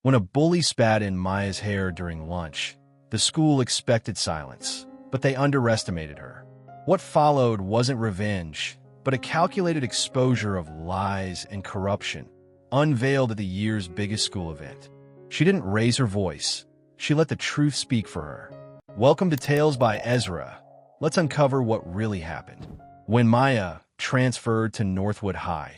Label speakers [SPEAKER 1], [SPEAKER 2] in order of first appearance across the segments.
[SPEAKER 1] When a bully spat in Maya's hair during lunch, the school expected silence, but they underestimated her. What followed wasn't revenge, but a calculated exposure of lies and corruption, unveiled at the year's biggest school event. She didn't raise her voice. She let the truth speak for her. Welcome to Tales by Ezra. Let's uncover what really happened. When Maya transferred to Northwood High,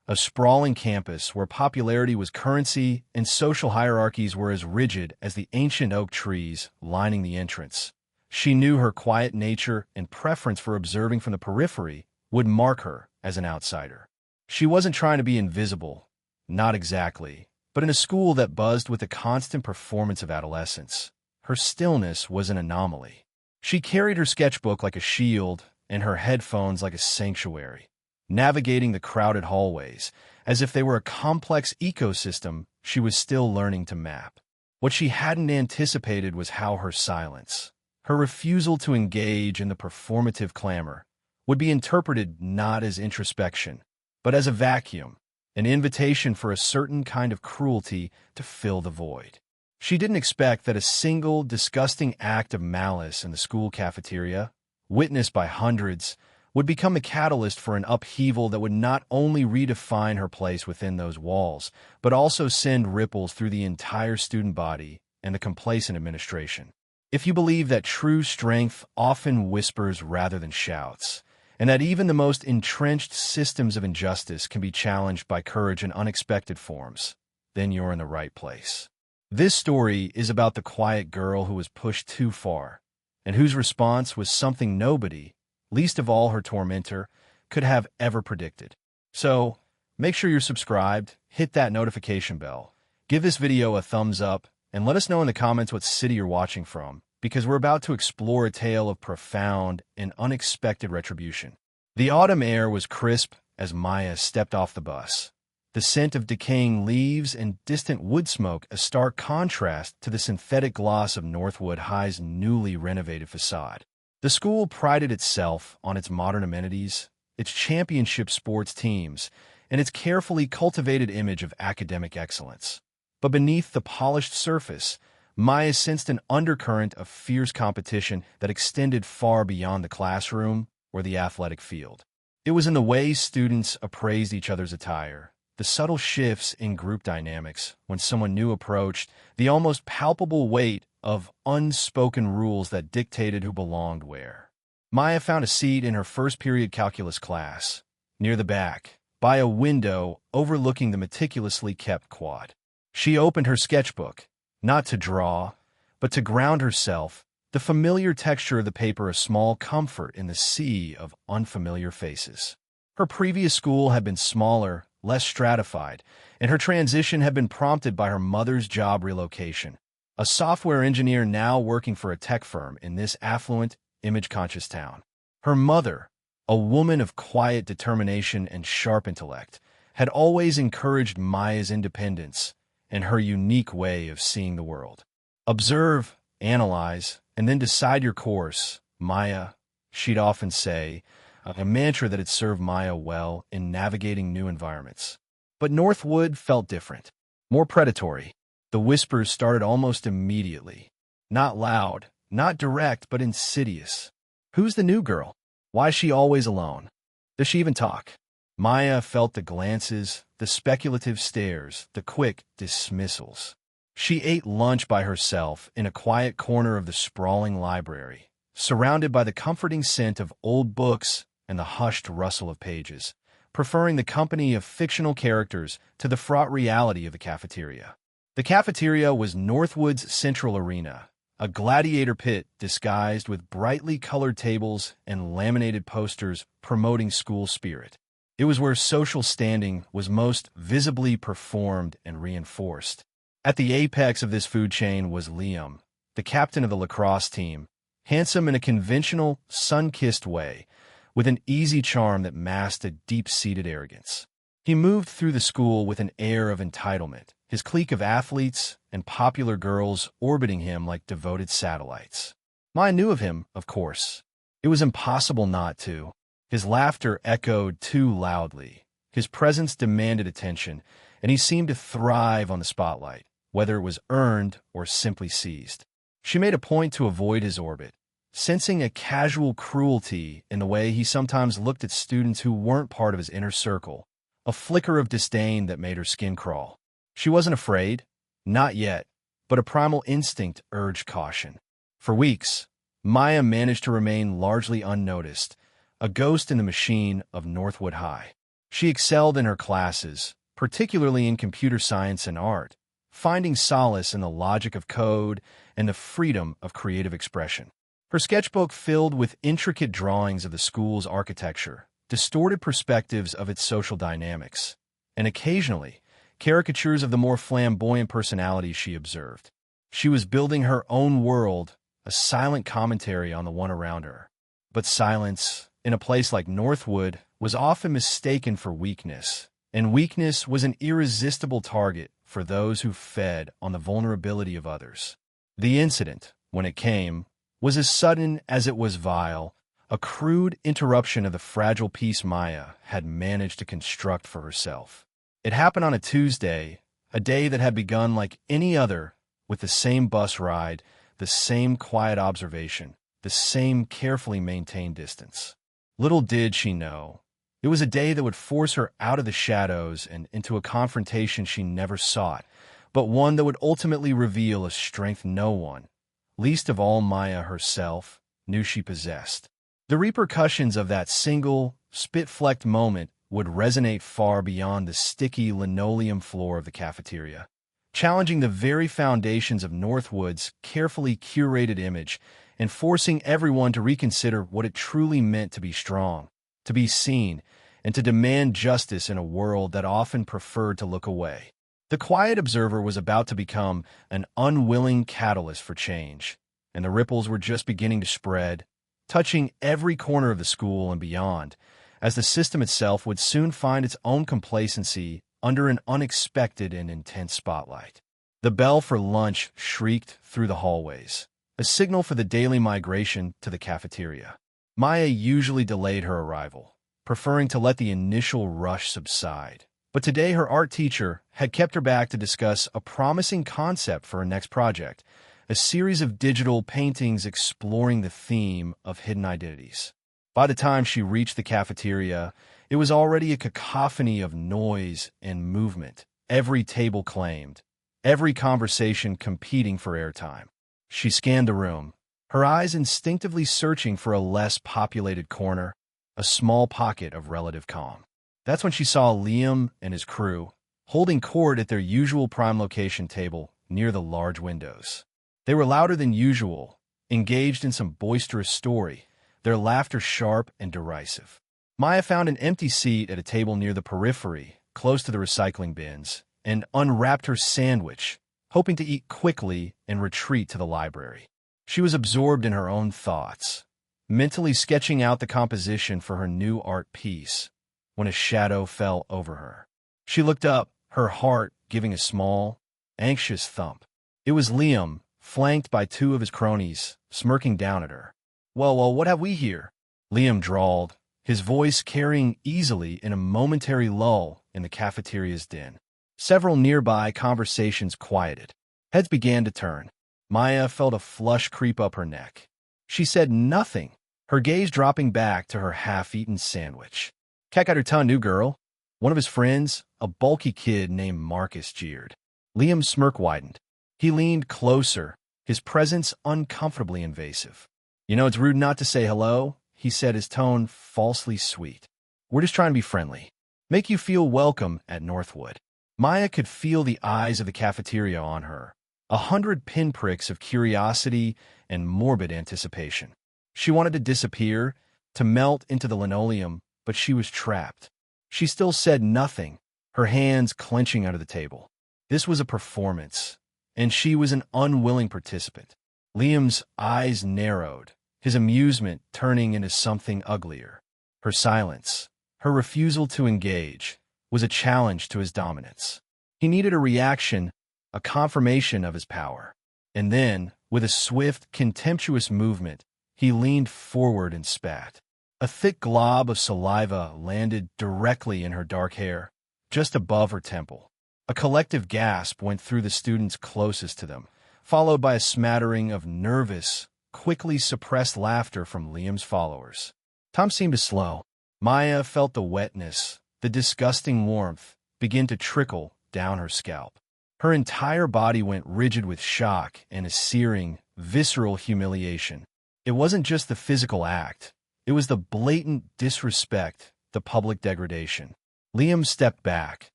[SPEAKER 1] a sprawling campus where popularity was currency and social hierarchies were as rigid as the ancient oak trees lining the entrance, she knew her quiet nature and preference for observing from the periphery would mark her as an outsider. She wasn't trying to be invisible, not exactly, but in a school that buzzed with the constant performance of adolescence, her stillness was an anomaly. She carried her sketchbook like a shield and her headphones like a sanctuary, navigating the crowded hallways as if they were a complex ecosystem she was still learning to map. What she hadn't anticipated was how her silence, her refusal to engage in the performative clamor, would be interpreted not as introspection, but as a vacuum, an invitation for a certain kind of cruelty to fill the void. She didn't expect that a single disgusting act of malice in the school cafeteria, witnessed by hundreds, would become the catalyst for an upheaval that would not only redefine her place within those walls, but also send ripples through the entire student body and the complacent administration. If you believe that true strength often whispers rather than shouts, and that even the most entrenched systems of injustice can be challenged by courage in unexpected forms, then you're in the right place. This story is about the quiet girl who was pushed too far, and whose response was something nobody, least of all her tormentor, could have ever predicted. So, make sure you're subscribed, hit that notification bell, give this video a thumbs up, and let us know in the comments what city you're watching from, because we're about to explore a tale of profound and unexpected retribution. The autumn air was crisp as Maya stepped off the bus, the scent of decaying leaves and distant wood smoke a stark contrast to the synthetic gloss of Northwood High's newly renovated facade. The school prided itself on its modern amenities, its championship sports teams, and its carefully cultivated image of academic excellence. But beneath the polished surface, Maya sensed an undercurrent of fierce competition that extended far beyond the classroom or the athletic field. It was in the way students appraised each other's attire, the subtle shifts in group dynamics when someone new approached, the almost palpable weight of unspoken rules that dictated who belonged where. Maya found a seat in her first period calculus class, near the back, by a window overlooking the meticulously kept quad. She opened her sketchbook, not to draw, but to ground herself, the familiar texture of the paper a small comfort in the sea of unfamiliar faces. Her previous school had been smaller, less stratified, and her transition had been prompted by her mother's job relocation, a software engineer now working for a tech firm in this affluent, image-conscious town. Her mother, a woman of quiet determination and sharp intellect, had always encouraged Maya's independence and her unique way of seeing the world. Observe, analyze, and then decide your course, Maya, she'd often say, a mantra that had served Maya well in navigating new environments. But Northwood felt different, more predatory. The whispers started almost immediately. Not loud, not direct, but insidious. Who's the new girl? Why is she always alone? Does she even talk? Maya felt the glances, the speculative stares, the quick dismissals. She ate lunch by herself in a quiet corner of the sprawling library, surrounded by the comforting scent of old books and the hushed rustle of pages, preferring the company of fictional characters to the fraught reality of the cafeteria. The cafeteria was Northwood's central arena, a gladiator pit disguised with brightly colored tables and laminated posters promoting school spirit. It was where social standing was most visibly performed and reinforced. At the apex of this food chain was Liam, the captain of the lacrosse team, handsome in a conventional, sun-kissed way, with an easy charm that masked a deep-seated arrogance. He moved through the school with an air of entitlement, his clique of athletes and popular girls orbiting him like devoted satellites. Maya knew of him, of course. It was impossible not to. His laughter echoed too loudly. His presence demanded attention, and he seemed to thrive on the spotlight, whether it was earned or simply seized. She made a point to avoid his orbit, sensing a casual cruelty in the way he sometimes looked at students who weren't part of his inner circle, a flicker of disdain that made her skin crawl. She wasn't afraid, not yet, but a primal instinct urged caution. For weeks, Maya managed to remain largely unnoticed, a ghost in the machine of Northwood High. She excelled in her classes, particularly in computer science and art, finding solace in the logic of code and the freedom of creative expression. Her sketchbook filled with intricate drawings of the school's architecture, distorted perspectives of its social dynamics, and occasionally, caricatures of the more flamboyant personalities she observed. She was building her own world, a silent commentary on the one around her. But silence, in a place like Northwood, was often mistaken for weakness, and weakness was an irresistible target for those who fed on the vulnerability of others. The incident, when it came, was as sudden as it was vile, a crude interruption of the fragile peace Maya had managed to construct for herself. It happened on a Tuesday, a day that had begun like any other, with the same bus ride, the same quiet observation, the same carefully maintained distance. Little did she know, it was a day that would force her out of the shadows and into a confrontation she never sought, but one that would ultimately reveal a strength no one, least of all Maya herself, knew she possessed. The repercussions of that single, spit-flecked moment would resonate far beyond the sticky linoleum floor of the cafeteria, challenging the very foundations of Northwood's carefully curated image and forcing everyone to reconsider what it truly meant to be strong, to be seen, and to demand justice in a world that often preferred to look away. The quiet observer was about to become an unwilling catalyst for change, and the ripples were just beginning to spread, touching every corner of the school and beyond, as the system itself would soon find its own complacency under an unexpected and intense spotlight. The bell for lunch shrieked through the hallways, a signal for the daily migration to the cafeteria. Maya usually delayed her arrival, preferring to let the initial rush subside. But today her art teacher had kept her back to discuss a promising concept for her next project, a series of digital paintings exploring the theme of hidden identities. By the time she reached the cafeteria, it was already a cacophony of noise and movement, every table claimed, every conversation competing for airtime. She scanned the room, her eyes instinctively searching for a less populated corner, a small pocket of relative calm. That's when she saw Liam and his crew holding court at their usual prime location table near the large windows. They were louder than usual, engaged in some boisterous story, their laughter sharp and derisive. Maya found an empty seat at a table near the periphery, close to the recycling bins, and unwrapped her sandwich, hoping to eat quickly and retreat to the library. She was absorbed in her own thoughts, mentally sketching out the composition for her new art piece, when a shadow fell over her. She looked up, her heart giving a small, anxious thump. It was Liam, flanked by two of his cronies, smirking down at her. Well, what have we here?" Liam drawled, his voice carrying easily in a momentary lull in the cafeteria's din. Several nearby conversations quieted. Heads began to turn. Maya felt a flush creep up her neck. She said nothing, her gaze dropping back to her half-eaten sandwich. "Cat got her tongue, new girl." One of his friends, a bulky kid named Marcus, jeered. Liam's smirk widened. He leaned closer, his presence uncomfortably invasive. "You know, it's rude not to say hello," he said, his tone falsely sweet. "We're just trying to be friendly. Make you feel welcome at Northwood." Maya could feel the eyes of the cafeteria on her, 100 pinpricks of curiosity and morbid anticipation. She wanted to disappear, to melt into the linoleum, but she was trapped. She still said nothing, her hands clenching under the table. This was a performance, and she was an unwilling participant. Liam's eyes narrowed, his amusement turning into something uglier. Her silence, her refusal to engage, was a challenge to his dominance. He needed a reaction, a confirmation of his power. And then, with a swift, contemptuous movement, he leaned forward and spat. A thick glob of saliva landed directly in her dark hair, just above her temple. A collective gasp went through the students closest to them, followed by a smattering of nervous, quickly suppressed laughter from Liam's followers. Time seemed to slow. Maya felt the wetness, the disgusting warmth, begin to trickle down her scalp. Her entire body went rigid with shock and a searing, visceral humiliation. It wasn't just the physical act. It was the blatant disrespect, the public degradation. Liam stepped back,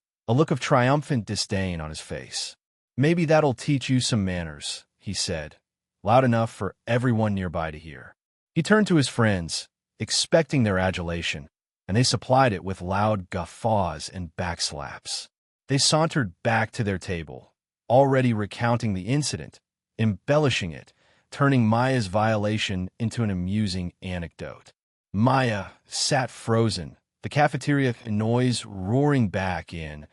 [SPEAKER 1] a look of triumphant disdain on his face. "Maybe that'll teach you some manners," he said, loud enough for everyone nearby to hear. He turned to his friends, expecting their adulation, and they supplied it with loud guffaws and backslaps. They sauntered back to their table, already recounting the incident, embellishing it, turning Maya's violation into an amusing anecdote. Maya sat frozen, the cafeteria noise roaring back in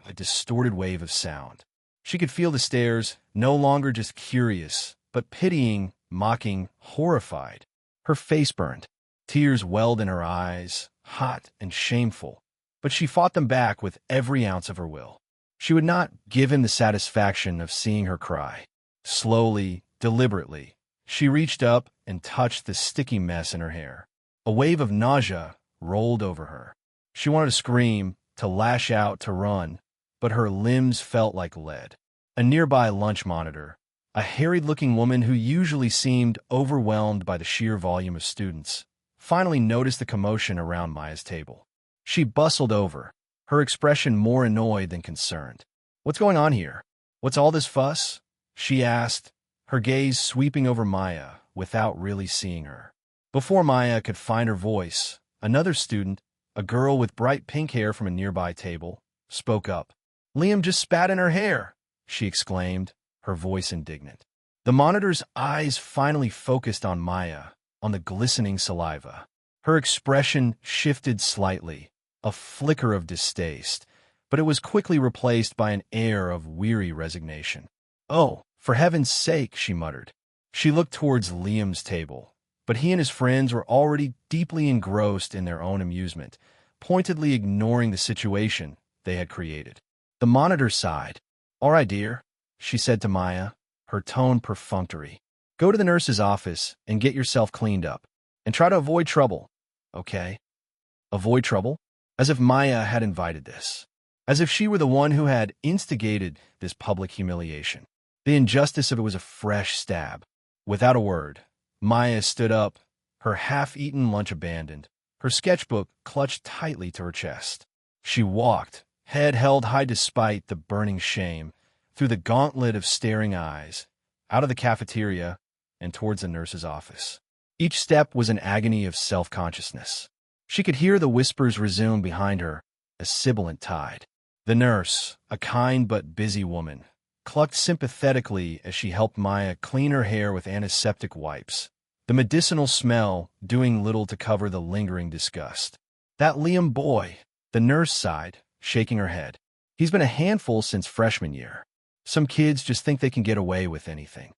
[SPEAKER 1] a distorted wave of sound. She could feel the stares, no longer just curious, but pitying, mocking, horrified. Her face burned. Tears welled in her eyes, hot and shameful, but she fought them back with every ounce of her will. She would not give him the satisfaction of seeing her cry. Slowly, deliberately, she reached up and touched the sticky mess in her hair. A wave of nausea rolled over her. She wanted to scream, to lash out, to run, but her limbs felt like lead. A nearby lunch monitor, a harried-looking woman who usually seemed overwhelmed by the sheer volume of students, finally noticed the commotion around Maya's table. She bustled over, her expression more annoyed than concerned. "What's going on here? What's all this fuss?" she asked, her gaze sweeping over Maya without really seeing her. Before Maya could find her voice, another student, a girl with bright pink hair from a nearby table, spoke up. "Liam just spat in her hair," she exclaimed, her voice indignant. The monitor's eyes finally focused on Maya, on the glistening saliva. Her expression shifted slightly, a flicker of distaste, but it was quickly replaced by an air of weary resignation. "Oh, for heaven's sake," she muttered. She looked towards Liam's table, but he and his friends were already deeply engrossed in their own amusement, pointedly ignoring the situation they had created. The monitor sighed. "All right, dear," she said to Maya, her tone perfunctory. "Go to the nurse's office and get yourself cleaned up. And try to avoid trouble, okay?" Avoid trouble? As if Maya had invited this. As if she were the one who had instigated this public humiliation. The injustice of it was a fresh stab. Without a word, Maya stood up, her half-eaten lunch abandoned, her sketchbook clutched tightly to her chest. She walked, head held high despite the burning shame, through the gauntlet of staring eyes, out of the cafeteria, and towards the nurse's office. Each step was an agony of self-consciousness. She could hear the whispers resume behind her, a sibilant tide. The nurse, a kind but busy woman, clucked sympathetically as she helped Maya clean her hair with antiseptic wipes, the medicinal smell doing little to cover the lingering disgust. "That Liam boy," the nurse sighed, shaking her head. "He's been a handful since freshman year. Some kids just think they can get away with anything."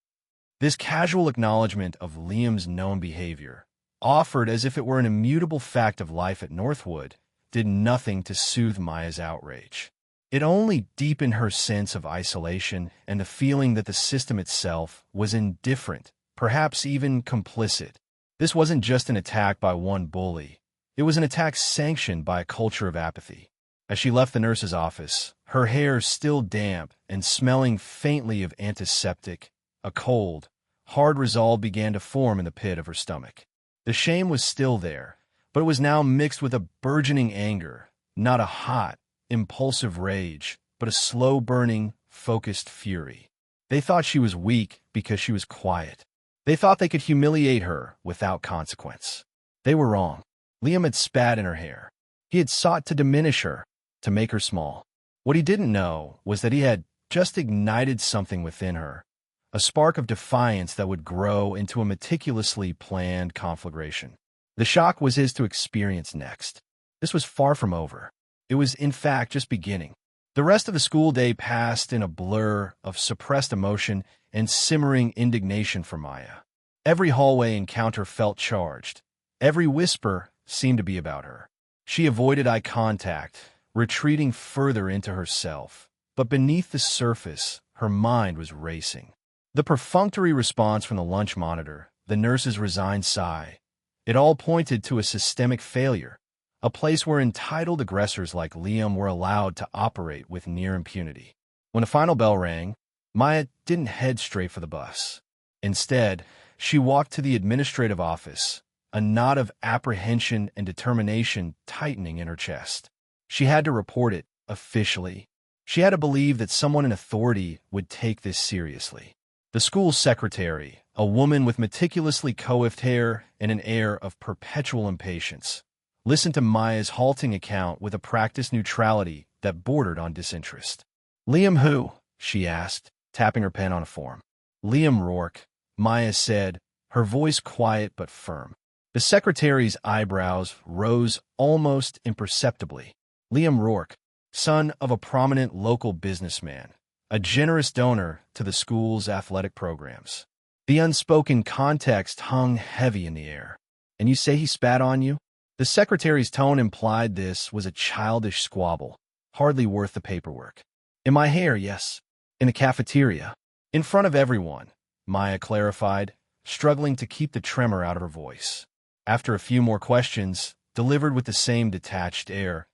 [SPEAKER 1] This casual acknowledgement of Liam's known behavior, offered as if it were an immutable fact of life at Northwood, did nothing to soothe Maya's outrage. It only deepened her sense of isolation and the feeling that the system itself was indifferent, perhaps even complicit. This wasn't just an attack by one bully. It was an attack sanctioned by a culture of apathy. As she left the nurse's office, her hair still damp and smelling faintly of antiseptic, a cold, hard resolve began to form in the pit of her stomach. The shame was still there, but it was now mixed with a burgeoning anger, not a hot, impulsive rage, but a slow-burning, focused fury. They thought she was weak because she was quiet. They thought they could humiliate her without consequence. They were wrong. Liam had spat in her hair. He had sought to diminish her, to make her small. What he didn't know was that he had just ignited something within her, a spark of defiance that would grow into a meticulously planned conflagration. The shock was his to experience next. This was far from over. It was, in fact, just beginning. The rest of the school day passed in a blur of suppressed emotion and simmering indignation for Maya. Every hallway encounter felt charged. Every whisper seemed to be about her. She avoided eye contact, retreating further into herself, but beneath the surface, her mind was racing. The perfunctory response from the lunch monitor, the nurse's resigned sigh, it all pointed to a systemic failure, a place where entitled aggressors like Liam were allowed to operate with near impunity. When the final bell rang, Maya didn't head straight for the bus. Instead, she walked to the administrative office, a knot of apprehension and determination tightening in her chest. She had to report it, officially. She had to believe that someone in authority would take this seriously. The school secretary, a woman with meticulously coiffed hair and an air of perpetual impatience, listened to Maya's halting account with a practiced neutrality that bordered on disinterest. "Liam who?" she asked, tapping her pen on a form. "Liam Rourke," Maya said, her voice quiet but firm. The secretary's eyebrows rose almost imperceptibly. "Liam Rourke, son of a prominent local businessman, a generous donor to the school's athletic programs." The unspoken context hung heavy in the air. "And you say he spat on you?" The secretary's tone implied this was a childish squabble, hardly worth the paperwork. "In my hair, yes. In the cafeteria. In front of everyone," Maya clarified, struggling to keep the tremor out of her voice. After a few more questions, delivered with the same detached air,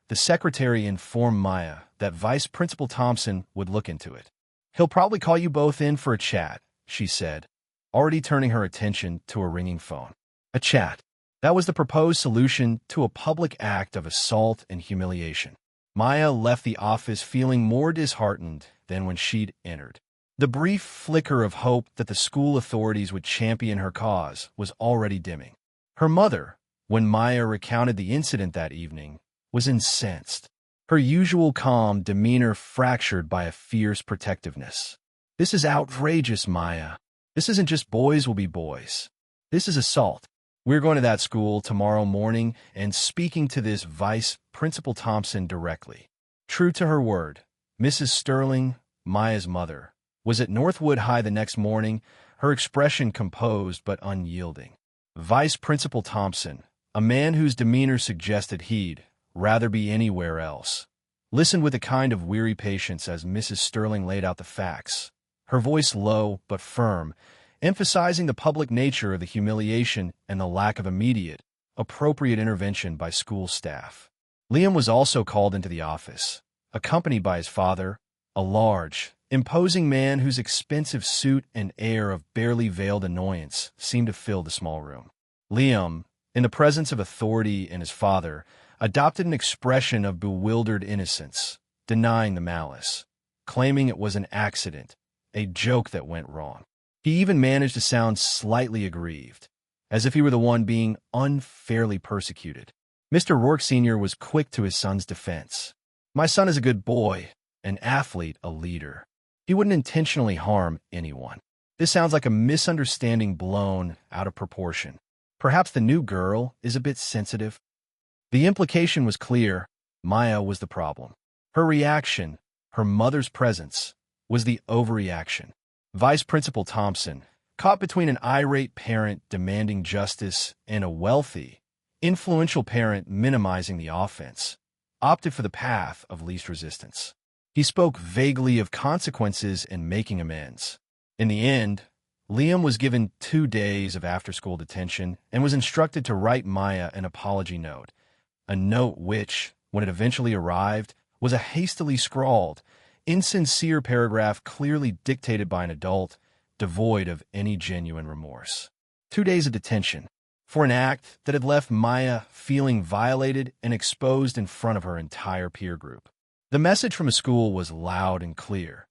[SPEAKER 1] the secretary informed Maya that Vice Principal Thompson would look into it. "He'll probably call you both in for a chat," she said, already turning her attention to a ringing phone. A chat. That was the proposed solution to a public act of assault and humiliation. Maya left the office feeling more disheartened than when she'd entered. The brief flicker of hope that the school authorities would champion her cause was already dimming. Her mother, when Maya recounted the incident that evening, was incensed, her usual calm demeanor fractured by a fierce protectiveness. "This is outrageous, Maya. This isn't just boys will be boys. This is assault. We're going to that school tomorrow morning and speaking to this Vice Principal Thompson directly." True to her word, Mrs. Sterling, Maya's mother, was at Northwood High the next morning, her expression composed but unyielding. Vice Principal Thompson, a man whose demeanor suggested he'd rather be anywhere else, listened with a kind of weary patience as Mrs. Sterling laid out the facts, her voice low but firm, emphasizing the public nature of the humiliation and the lack of immediate, appropriate intervention by school staff. Liam was also called into the office, accompanied by his father, a large, imposing man whose expensive suit and air of barely veiled annoyance seemed to fill the small room. Liam, in the presence of authority and his father, adopted an expression of bewildered innocence, denying the malice, claiming it was an accident, a joke that went wrong. He even managed to sound slightly aggrieved, as if he were the one being unfairly persecuted. Mr. Rourke Sr. was quick to his son's defense. "My son is a good boy, an athlete, a leader. He wouldn't intentionally harm anyone. This sounds like a misunderstanding blown out of proportion. Perhaps the new girl is a bit sensitive." The implication was clear. Maya was the problem. Her reaction, her mother's presence, was the overreaction. Vice Principal Thompson, caught between an irate parent demanding justice and a wealthy, influential parent minimizing the offense, opted for the path of least resistance. He spoke vaguely of consequences and making amends. In the end, Liam was given 2 days of after-school detention and was instructed to write Maya an apology note, a note which, when it eventually arrived, was a hastily scrawled, insincere paragraph clearly dictated by an adult, devoid of any genuine remorse. 2 days of detention for an act that had left Maya feeling violated and exposed in front of her entire peer group. The message from the school was loud and clear.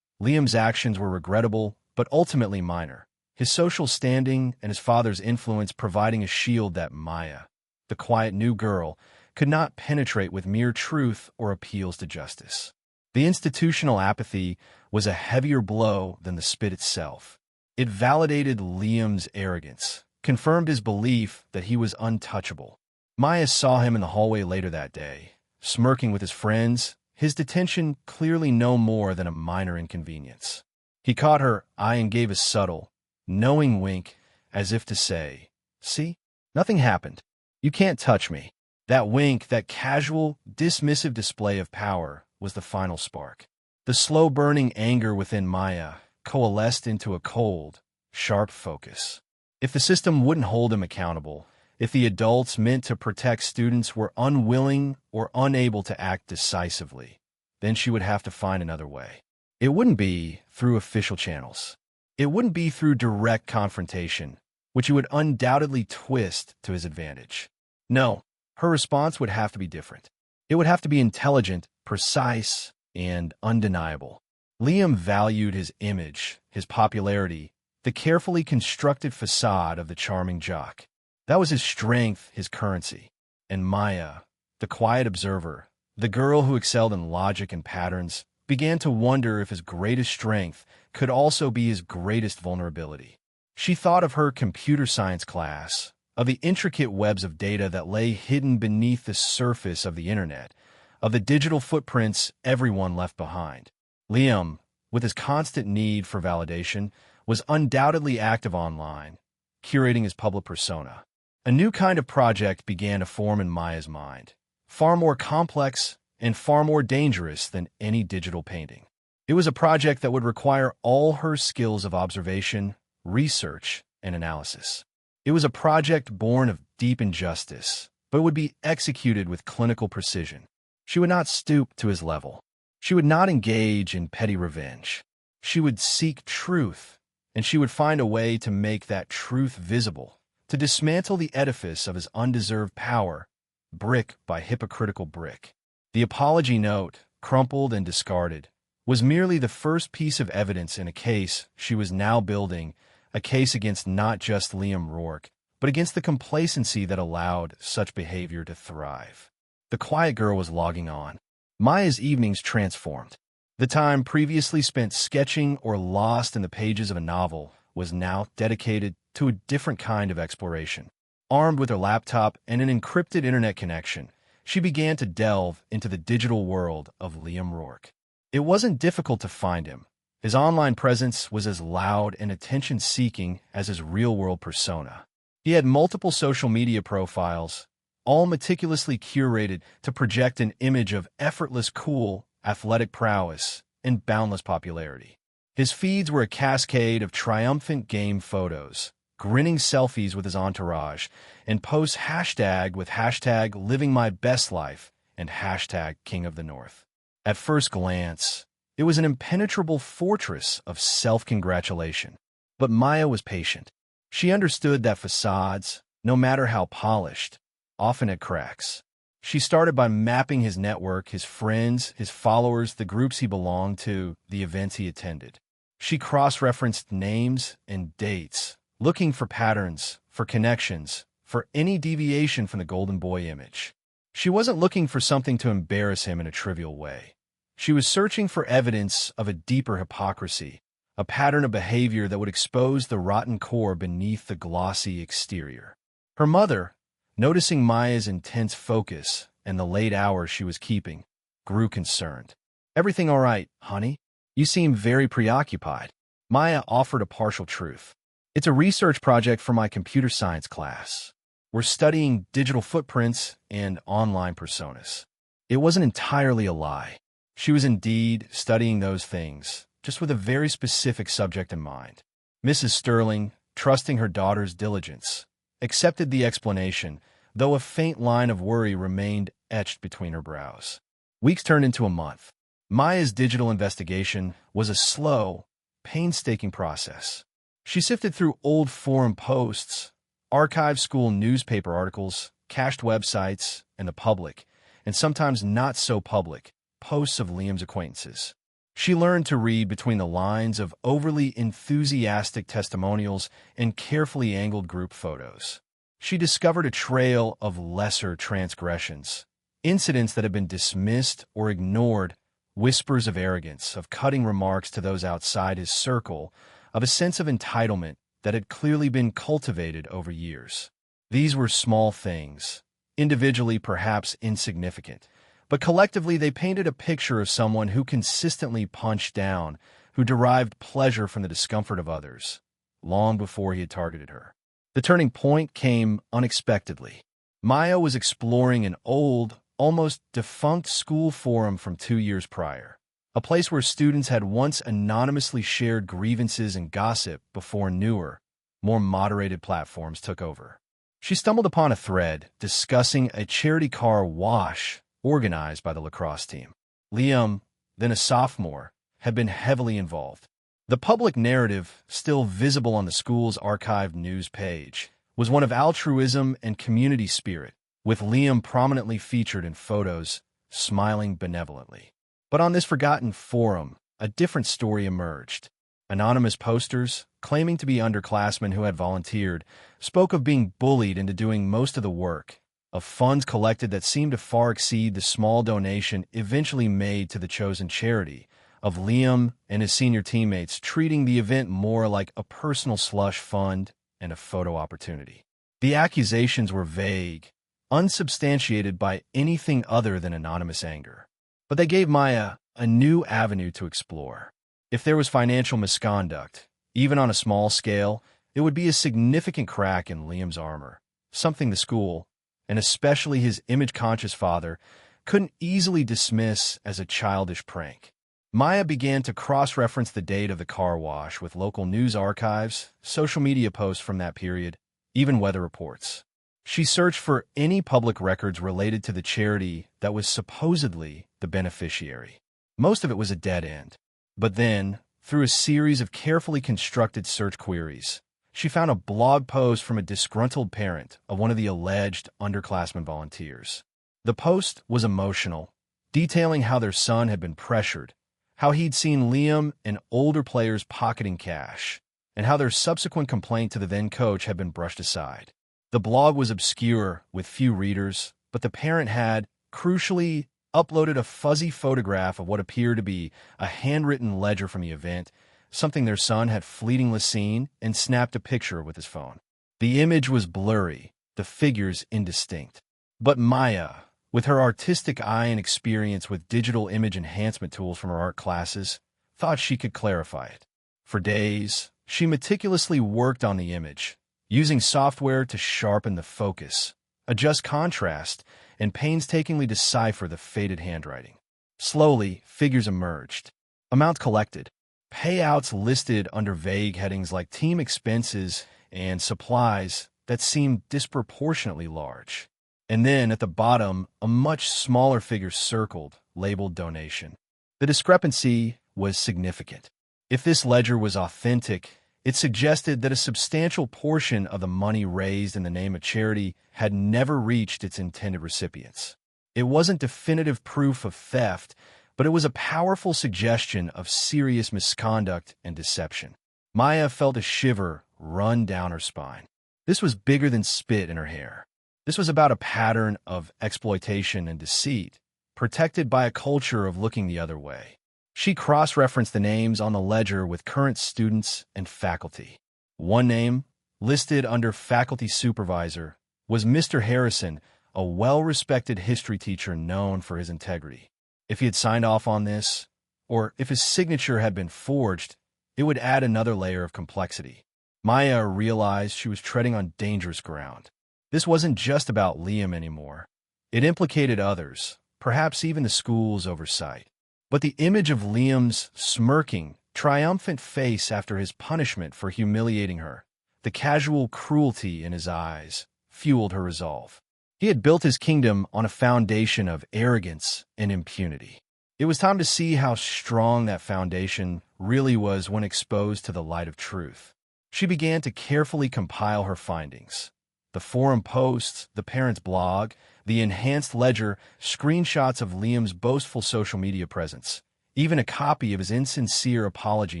[SPEAKER 1] Liam's actions were regrettable, but ultimately minor, his social standing and his father's influence providing a shield that Maya, the quiet new girl, could not penetrate with mere truth or appeals to justice. The institutional apathy was a heavier blow than the spit itself. It validated Liam's arrogance, confirmed his belief that he was untouchable. Maya saw him in the hallway later that day, smirking with his friends, his detention clearly no more than a minor inconvenience. He caught her eye and gave a subtle, knowing wink, as if to say, "See? Nothing happened. You can't touch me." That wink, that casual, dismissive display of power, was the final spark. The slow-burning anger within Maya coalesced into a cold, sharp focus. If the system wouldn't hold him accountable, if the adults meant to protect students were unwilling or unable to act decisively, then she would have to find another way. It wouldn't be through official channels. It wouldn't be through direct confrontation, which he would undoubtedly twist to his advantage. No, her response would have to be different. It would have to be intelligent, precise, and undeniable. Liam valued his image, his popularity, the carefully constructed facade of the charming jock. That was his strength, his currency. And Maya, the quiet observer, the girl who excelled in logic and patterns, began to wonder if his greatest strength could also be his greatest vulnerability. She thought of her computer science class, of the intricate webs of data that lay hidden beneath the surface of the internet, of the digital footprints everyone left behind. Liam, with his constant need for validation, was undoubtedly active online, curating his public persona. A new kind of project began to form in Maya's mind, far more complex and far more dangerous than any digital painting. It was a project that would require all her skills of observation, research, and analysis. It was a project born of deep injustice, but would be executed with clinical precision. She would not stoop to his level. She would not engage in petty revenge. She would seek truth, and she would find a way to make that truth visible, to dismantle the edifice of his undeserved power, brick by hypocritical brick. The apology note, crumpled and discarded, was merely the first piece of evidence in a case she was now building, a case against not just Liam Rourke, but against the complacency that allowed such behavior to thrive. The quiet girl was logging on. Maya's evenings transformed. The time previously spent sketching or lost in the pages of a novel was now dedicated to a different kind of exploration. Armed with her laptop and an encrypted internet connection, she began to delve into the digital world of Liam Rourke. It wasn't difficult to find him. His online presence was as loud and attention-seeking as his real-world persona. He had multiple social media profiles, all meticulously curated to project an image of effortless cool, athletic prowess, and boundless popularity. His feeds were a cascade of triumphant game photos, grinning selfies with his entourage, and posts hashtagged with hashtag living my best life and hashtag king of the north. At first glance, it was an impenetrable fortress of self-congratulation. But Maya was patient. She understood that facades, no matter how polished, often had cracks. She started by mapping his network, his friends, his followers, the groups he belonged to, the events he attended. She cross-referenced names and dates, looking for patterns, for connections, for any deviation from the golden boy image. She wasn't looking for something to embarrass him in a trivial way. She was searching for evidence of a deeper hypocrisy, a pattern of behavior that would expose the rotten core beneath the glossy exterior. Her mother, noticing Maya's intense focus and the late hours she was keeping, grew concerned. "Everything all right, honey? You seem very preoccupied." Maya offered a partial truth. "It's a research project for my computer science class. We're studying digital footprints and online personas." It wasn't entirely a lie. She was indeed studying those things, just with a very specific subject in mind. Mrs. Sterling, trusting her daughter's diligence, accepted the explanation, though a faint line of worry remained etched between her brows. Weeks turned into a month. Maya's digital investigation was a slow, painstaking process. She sifted through old forum posts, archived school newspaper articles, cached websites, and the public, and sometimes not so public, posts of Liam's acquaintances. She learned to read between the lines of overly enthusiastic testimonials and carefully angled group photos. She discovered a trail of lesser transgressions, incidents that had been dismissed or ignored, whispers of arrogance, of cutting remarks to those outside his circle, of a sense of entitlement that had clearly been cultivated over years. These were small things, individually perhaps insignificant, but collectively they painted a picture of someone who consistently punched down, who derived pleasure from the discomfort of others, long before he had targeted her. The turning point came unexpectedly. Maya was exploring an old, almost defunct school forum from 2 years prior, a place where students had once anonymously shared grievances and gossip before newer, more moderated platforms took over. She stumbled upon a thread discussing a charity car wash organized by the lacrosse team. Liam, then a sophomore, had been heavily involved. The public narrative, still visible on the school's archived news page, was one of altruism and community spirit, with Liam prominently featured in photos, smiling benevolently. But on this forgotten forum, a different story emerged. Anonymous posters, claiming to be underclassmen who had volunteered, spoke of being bullied into doing most of the work, of funds collected that seemed to far exceed the small donation eventually made to the chosen charity, of Liam and his senior teammates treating the event more like a personal slush fund and a photo opportunity. The accusations were vague, unsubstantiated by anything other than anonymous anger. But they gave Maya a new avenue to explore. If there was financial misconduct, even on a small scale, it would be a significant crack in Liam's armor, something the school, and especially his image-conscious father, couldn't easily dismiss as a childish prank. Maya began to cross-reference the date of the car wash with local news archives, social media posts from that period, even weather reports. She searched for any public records related to the charity that was supposedly the beneficiary. Most of it was a dead end. But then, through a series of carefully constructed search queries, she found a blog post from a disgruntled parent of one of the alleged underclassmen volunteers. The post was emotional, detailing how their son had been pressured, how he'd seen Liam and older players pocketing cash, and how their subsequent complaint to the then-coach had been brushed aside. The blog was obscure, with few readers, but the parent had, crucially, uploaded a fuzzy photograph of what appeared to be a handwritten ledger from the event, something their son had fleetingly seen, and snapped a picture with his phone. The image was blurry, the figures indistinct. But Maya, with her artistic eye and experience with digital image enhancement tools from her art classes, thought she could clarify it. For days, she meticulously worked on the image, using software to sharpen the focus, adjust contrast, and painstakingly decipher the faded handwriting. Slowly, figures emerged. Amounts collected. Payouts listed under vague headings like team expenses and supplies that seemed disproportionately large. And then, at the bottom, a much smaller figure circled, labeled donation. The discrepancy was significant. If this ledger was authentic, it suggested that a substantial portion of the money raised in the name of charity had never reached its intended recipients. It wasn't definitive proof of theft, but it was a powerful suggestion of serious misconduct and deception. Maya felt a shiver run down her spine. This was bigger than spit in her hair. This was about a pattern of exploitation and deceit, protected by a culture of looking the other way. She cross-referenced the names on the ledger with current students and faculty. One name, listed under faculty supervisor, was Mr. Harrison, a well-respected history teacher known for his integrity. If he had signed off on this, or if his signature had been forged, it would add another layer of complexity. Maya realized she was treading on dangerous ground. This wasn't just about Liam anymore. It implicated others, perhaps even the school's oversight. But the image of Liam's smirking, triumphant face after his punishment for humiliating her, the casual cruelty in his eyes, fueled her resolve. He had built his kingdom on a foundation of arrogance and impunity. It was time to see how strong that foundation really was when exposed to the light of truth. She began to carefully compile her findings. The forum posts, the parent's blog, the enhanced ledger, screenshots of Liam's boastful social media presence, even a copy of his insincere apology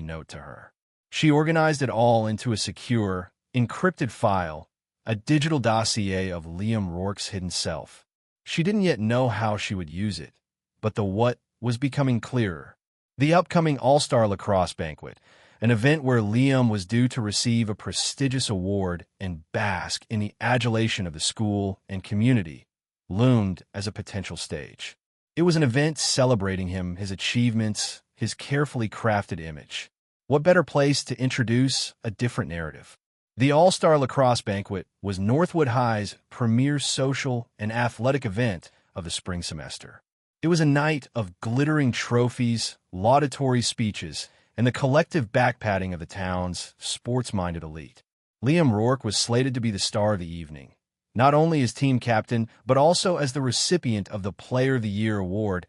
[SPEAKER 1] note to her. She organized it all into a secure, encrypted file, a digital dossier of Liam Rourke's hidden self. She didn't yet know how she would use it, but the what was becoming clearer. The upcoming All-Star Lacrosse Banquet, an event where Liam was due to receive a prestigious award and bask in the adulation of the school and community, loomed as a potential stage. It was an event celebrating him, his achievements, his carefully crafted image. What better place to introduce a different narrative? The All-Star Lacrosse Banquet was Northwood High's premier social and athletic event of the spring semester. It It was a night of glittering trophies, laudatory speeches, and the collective backpatting of the town's sports-minded elite. Liam Rourke was slated to be the star of the evening, not only as team captain, but also as the recipient of the Player of the Year award,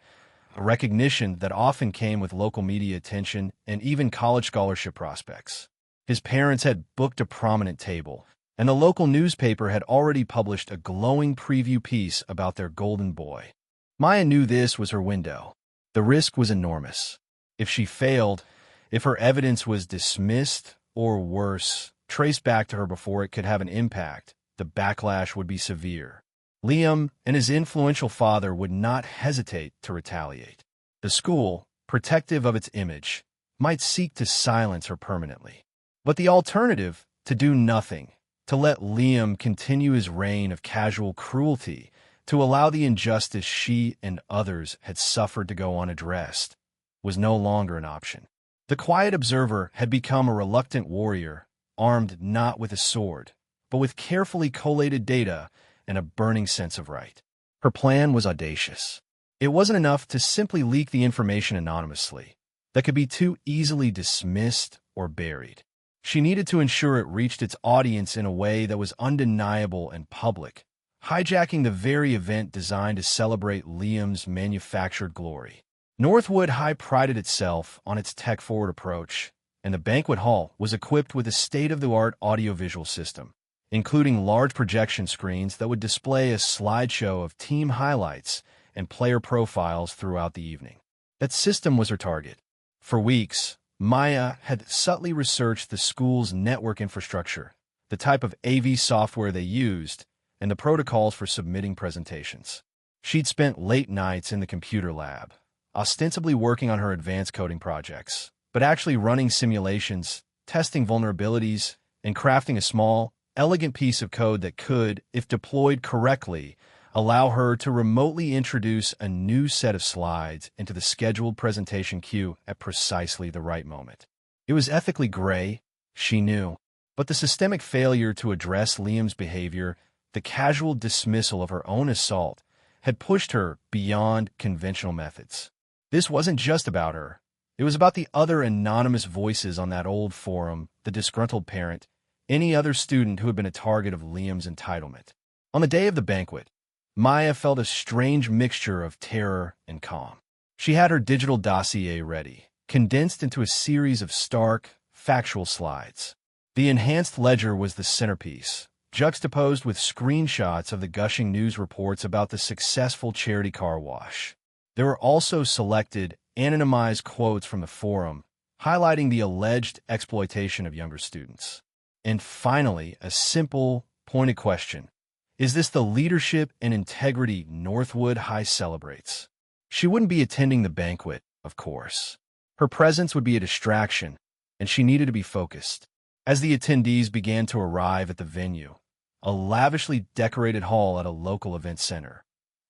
[SPEAKER 1] a recognition that often came with local media attention and even college scholarship prospects. His parents had booked a prominent table, and the local newspaper had already published a glowing preview piece about their golden boy. Maya knew this was her window. The risk was enormous. If she failed, if her evidence was dismissed, or worse, traced back to her before it could have an impact, the backlash would be severe. Liam and his influential father would not hesitate to retaliate. The school, protective of its image, might seek to silence her permanently. But the alternative, to do nothing, to let Liam continue his reign of casual cruelty, to allow the injustice she and others had suffered to go unaddressed, was no longer an option. The quiet observer had become a reluctant warrior, armed not with a sword, but with carefully collated data and a burning sense of right. Her plan was audacious. It wasn't enough to simply leak the information anonymously. That could be too easily dismissed or buried. She needed to ensure it reached its audience in a way that was undeniable and public, hijacking the very event designed to celebrate Liam's manufactured glory. Northwood High prided itself on its tech-forward approach, and the banquet hall was equipped with a state-of-the-art audiovisual system, including large projection screens that would display a slideshow of team highlights and player profiles throughout the evening. That system was her target. For weeks, Maya had subtly researched the school's network infrastructure, the type of AV software they used, and the protocols for submitting presentations. She'd spent late nights in the computer lab, ostensibly working on her advanced coding projects, but actually running simulations, testing vulnerabilities, and crafting a small, elegant piece of code that could, if deployed correctly, allow her to remotely introduce a new set of slides into the scheduled presentation queue at precisely the right moment. It was ethically gray, she knew, but the systemic failure to address Liam's behavior, the casual dismissal of her own assault, had pushed her beyond conventional methods. This wasn't just about her. It was about the other anonymous voices on that old forum, the disgruntled parent, any other student who had been a target of Liam's entitlement. On the day of the banquet, Maya felt a strange mixture of terror and calm. She had her digital dossier ready, condensed into a series of stark, factual slides. The enhanced ledger was the centerpiece, juxtaposed with screenshots of the gushing news reports about the successful charity car wash. There were also selected, anonymized quotes from the forum, highlighting the alleged exploitation of younger students. And finally, a simple, pointed question. Is this the leadership and integrity Northwood High celebrates? She wouldn't be attending the banquet, of course. Her presence would be a distraction, and she needed to be focused. As the attendees began to arrive at the venue, a lavishly decorated hall at a local event center,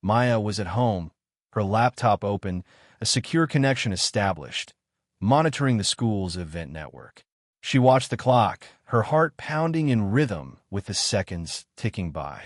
[SPEAKER 1] Maya was at home, her laptop open, a secure connection established, monitoring the school's event network. She watched the clock, her heart pounding in rhythm with the seconds ticking by.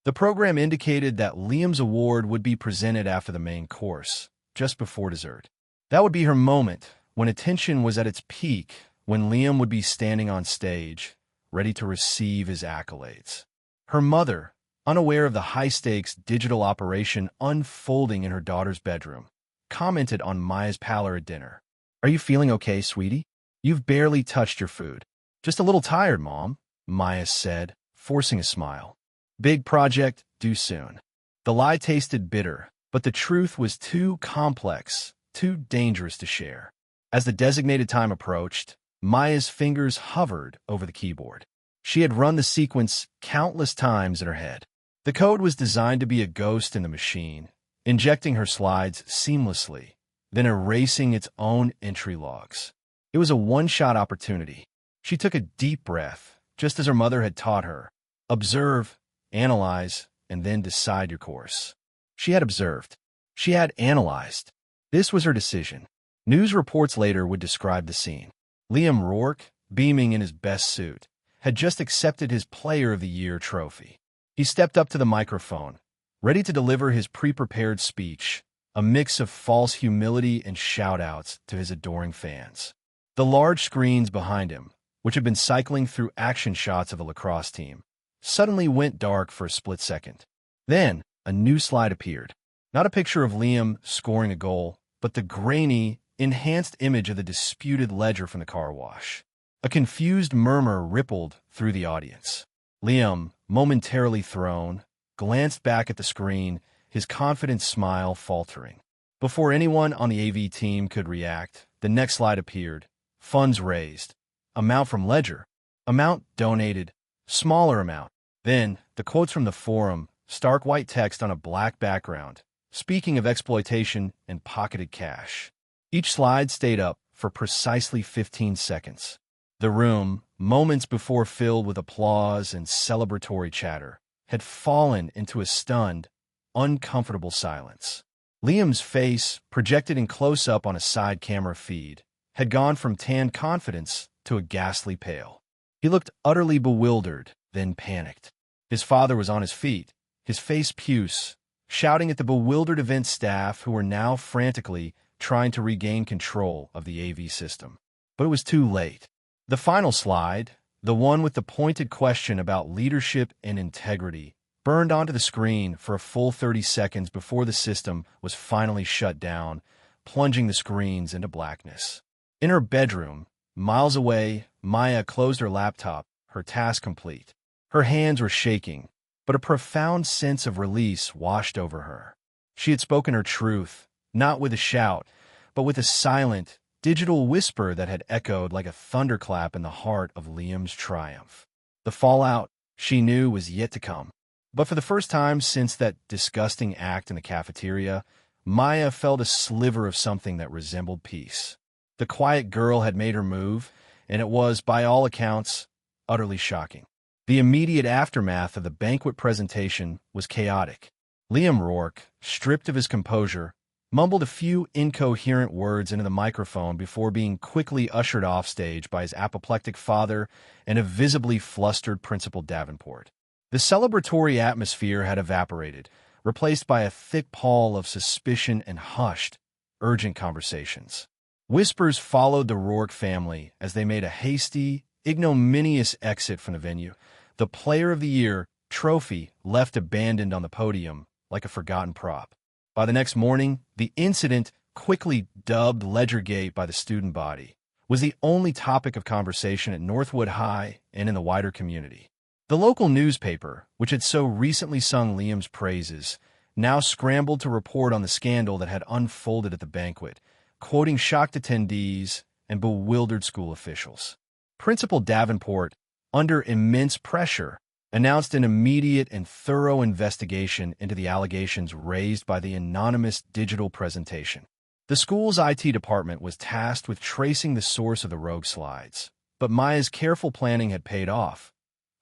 [SPEAKER 1] The program indicated that Liam's award would be presented after the main course, just before dessert. That would be her moment, when attention was at its peak, when Liam would be standing on stage, ready to receive his accolades. Her mother, unaware of the high-stakes digital operation unfolding in her daughter's bedroom, commented on Maya's pallor at dinner. "Are you feeling okay, sweetie? You've barely touched your food." "Just a little tired, Mom," Maya said, forcing a smile. "Big project, due soon." The lie tasted bitter, but the truth was too complex, too dangerous to share. As the designated time approached, Maya's fingers hovered over the keyboard. She had run the sequence countless times in her head. The code was designed to be a ghost in the machine, injecting her slides seamlessly, then erasing its own entry logs. It was a one-shot opportunity. She took a deep breath, just as her mother had taught her. Observe, analyze, and then decide your course. She had observed. She had analyzed. This was her decision. News reports later would describe the scene. Liam Rourke, beaming in his best suit, had just accepted his Player of the Year trophy. He stepped up to the microphone, ready to deliver his pre-prepared speech, a mix of false humility and shout-outs to his adoring fans. The large screens behind him, which had been cycling through action shots of a lacrosse team, suddenly went dark for a split second. Then, a new slide appeared. Not a picture of Liam scoring a goal, but the grainy, enhanced image of the disputed ledger from the car wash. A confused murmur rippled through the audience. Liam, momentarily thrown, glanced back at the screen, his confident smile faltering. Before anyone on the AV team could react, the next slide appeared. Funds raised. Amount from ledger. Amount donated. Smaller amount. Then, the quotes from the forum, stark white text on a black background, speaking of exploitation and pocketed cash. Each slide stayed up for precisely 15 seconds. The room, moments before filled with applause and celebratory chatter, had fallen into a stunned, uncomfortable silence. Liam's face, projected in close-up on a side camera feed, had gone from tanned confidence to a ghastly pale. He looked utterly bewildered, then panicked. His father was on his feet, his face puce, shouting at the bewildered event staff who were now frantically trying to regain control of the AV system. But it was too late. The final slide, the one with the pointed question about leadership and integrity, burned onto the screen for a full 30 seconds before the system was finally shut down, plunging the screens into blackness. In her bedroom, miles away, Maya closed her laptop, her task complete. Her hands were shaking, but a profound sense of release washed over her. She had spoken her truth, not with a shout, but with a silent, digital whisper that had echoed like a thunderclap in the heart of Liam's triumph. The fallout, she knew, was yet to come. But for the first time since that disgusting act in the cafeteria, Maya felt a sliver of something that resembled peace. The quiet girl had made her move, and it was, by all accounts, utterly shocking. The immediate aftermath of the banquet presentation was chaotic. Liam Rourke, stripped of his composure, mumbled a few incoherent words into the microphone before being quickly ushered off stage by his apoplectic father and a visibly flustered Principal Davenport. The celebratory atmosphere had evaporated, replaced by a thick pall of suspicion and hushed, urgent conversations. Whispers followed the Rourke family as they made a hasty, ignominious exit from the venue. The Player of the Year trophy left abandoned on the podium like a forgotten prop. By the next morning, the incident, quickly dubbed Ledgergate by the student body, was the only topic of conversation at Northwood High and in the wider community. The local newspaper, which had so recently sung Liam's praises, now scrambled to report on the scandal that had unfolded at the banquet, quoting shocked attendees and bewildered school officials. Principal Davenport, under immense pressure, announced an immediate and thorough investigation into the allegations raised by the anonymous digital presentation. The school's IT department was tasked with tracing the source of the rogue slides, but Maya's careful planning had paid off.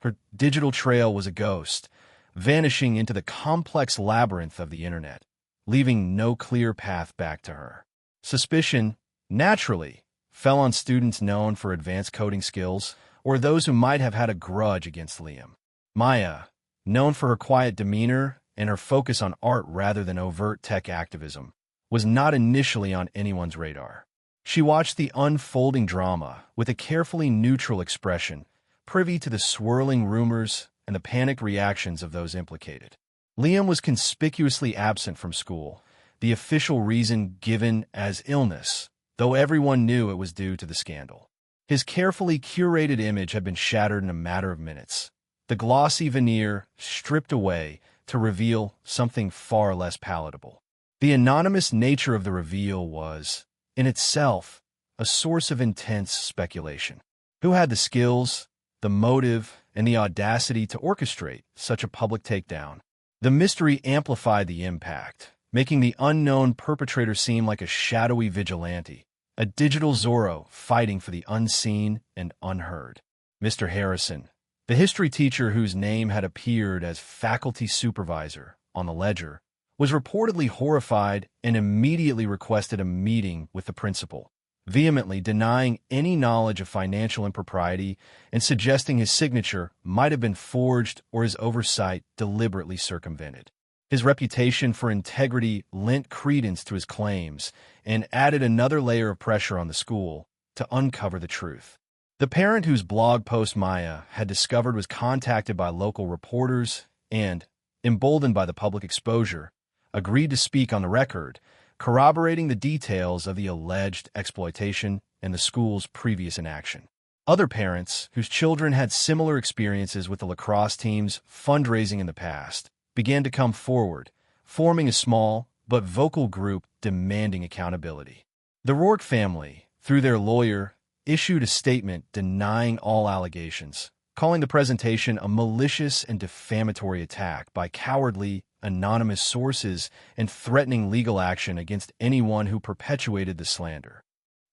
[SPEAKER 1] Her digital trail was a ghost, vanishing into the complex labyrinth of the internet, leaving no clear path back to her. Suspicion, naturally, fell on students known for advanced coding skills or those who might have had a grudge against Liam. Maya, known for her quiet demeanor and her focus on art rather than overt tech activism, was not initially on anyone's radar. She watched the unfolding drama with a carefully neutral expression, privy to the swirling rumors and the panicked reactions of those implicated. Liam was conspicuously absent from school, the official reason given as illness, though everyone knew it was due to the scandal. His carefully curated image had been shattered in a matter of minutes, the glossy veneer stripped away to reveal something far less palatable. The anonymous nature of the reveal was, in itself, a source of intense speculation. Who had the skills, the motive, and the audacity to orchestrate such a public takedown? The mystery amplified the impact, making the unknown perpetrator seem like a shadowy vigilante, a digital Zorro fighting for the unseen and unheard. Mr. Harrison, the history teacher whose name had appeared as faculty supervisor on the ledger, was reportedly horrified and immediately requested a meeting with the principal, vehemently denying any knowledge of financial impropriety and suggesting his signature might have been forged or his oversight deliberately circumvented. His reputation for integrity lent credence to his claims and added another layer of pressure on the school to uncover the truth. The parent whose blog post Maya had discovered was contacted by local reporters and, emboldened by the public exposure, agreed to speak on the record, corroborating the details of the alleged exploitation and the school's previous inaction. Other parents, whose children had similar experiences with the lacrosse team's fundraising in the past, began to come forward, forming a small but vocal group demanding accountability. The Rourke family, through their lawyer, issued a statement denying all allegations, calling the presentation a malicious and defamatory attack by cowardly, anonymous sources and threatening legal action against anyone who perpetuated the slander.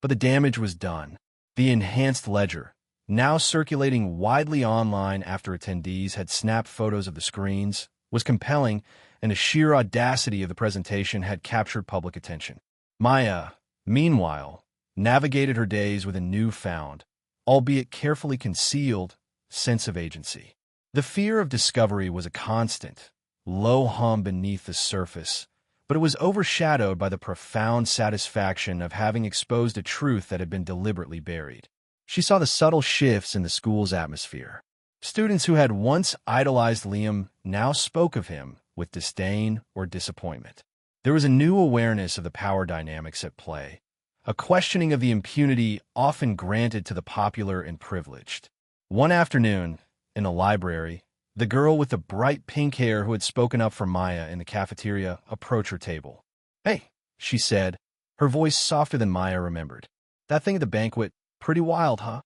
[SPEAKER 1] But the damage was done. The enhanced ledger, now circulating widely online after attendees had snapped photos of the screens, was compelling, and the sheer audacity of the presentation had captured public attention. Maya, meanwhile, navigated her days with a newfound, albeit carefully concealed, sense of agency. The fear of discovery was a constant, low hum beneath the surface, but it was overshadowed by the profound satisfaction of having exposed a truth that had been deliberately buried. She saw the subtle shifts in the school's atmosphere. Students who had once idolized Liam now spoke of him with disdain or disappointment. There was a new awareness of the power dynamics at play, a questioning of the impunity often granted to the popular and privileged. One afternoon, in a library, the girl with the bright pink hair who had spoken up for Maya in the cafeteria approached her table. "Hey," she said, her voice softer than Maya remembered. "That thing at the banquet, pretty wild, huh?"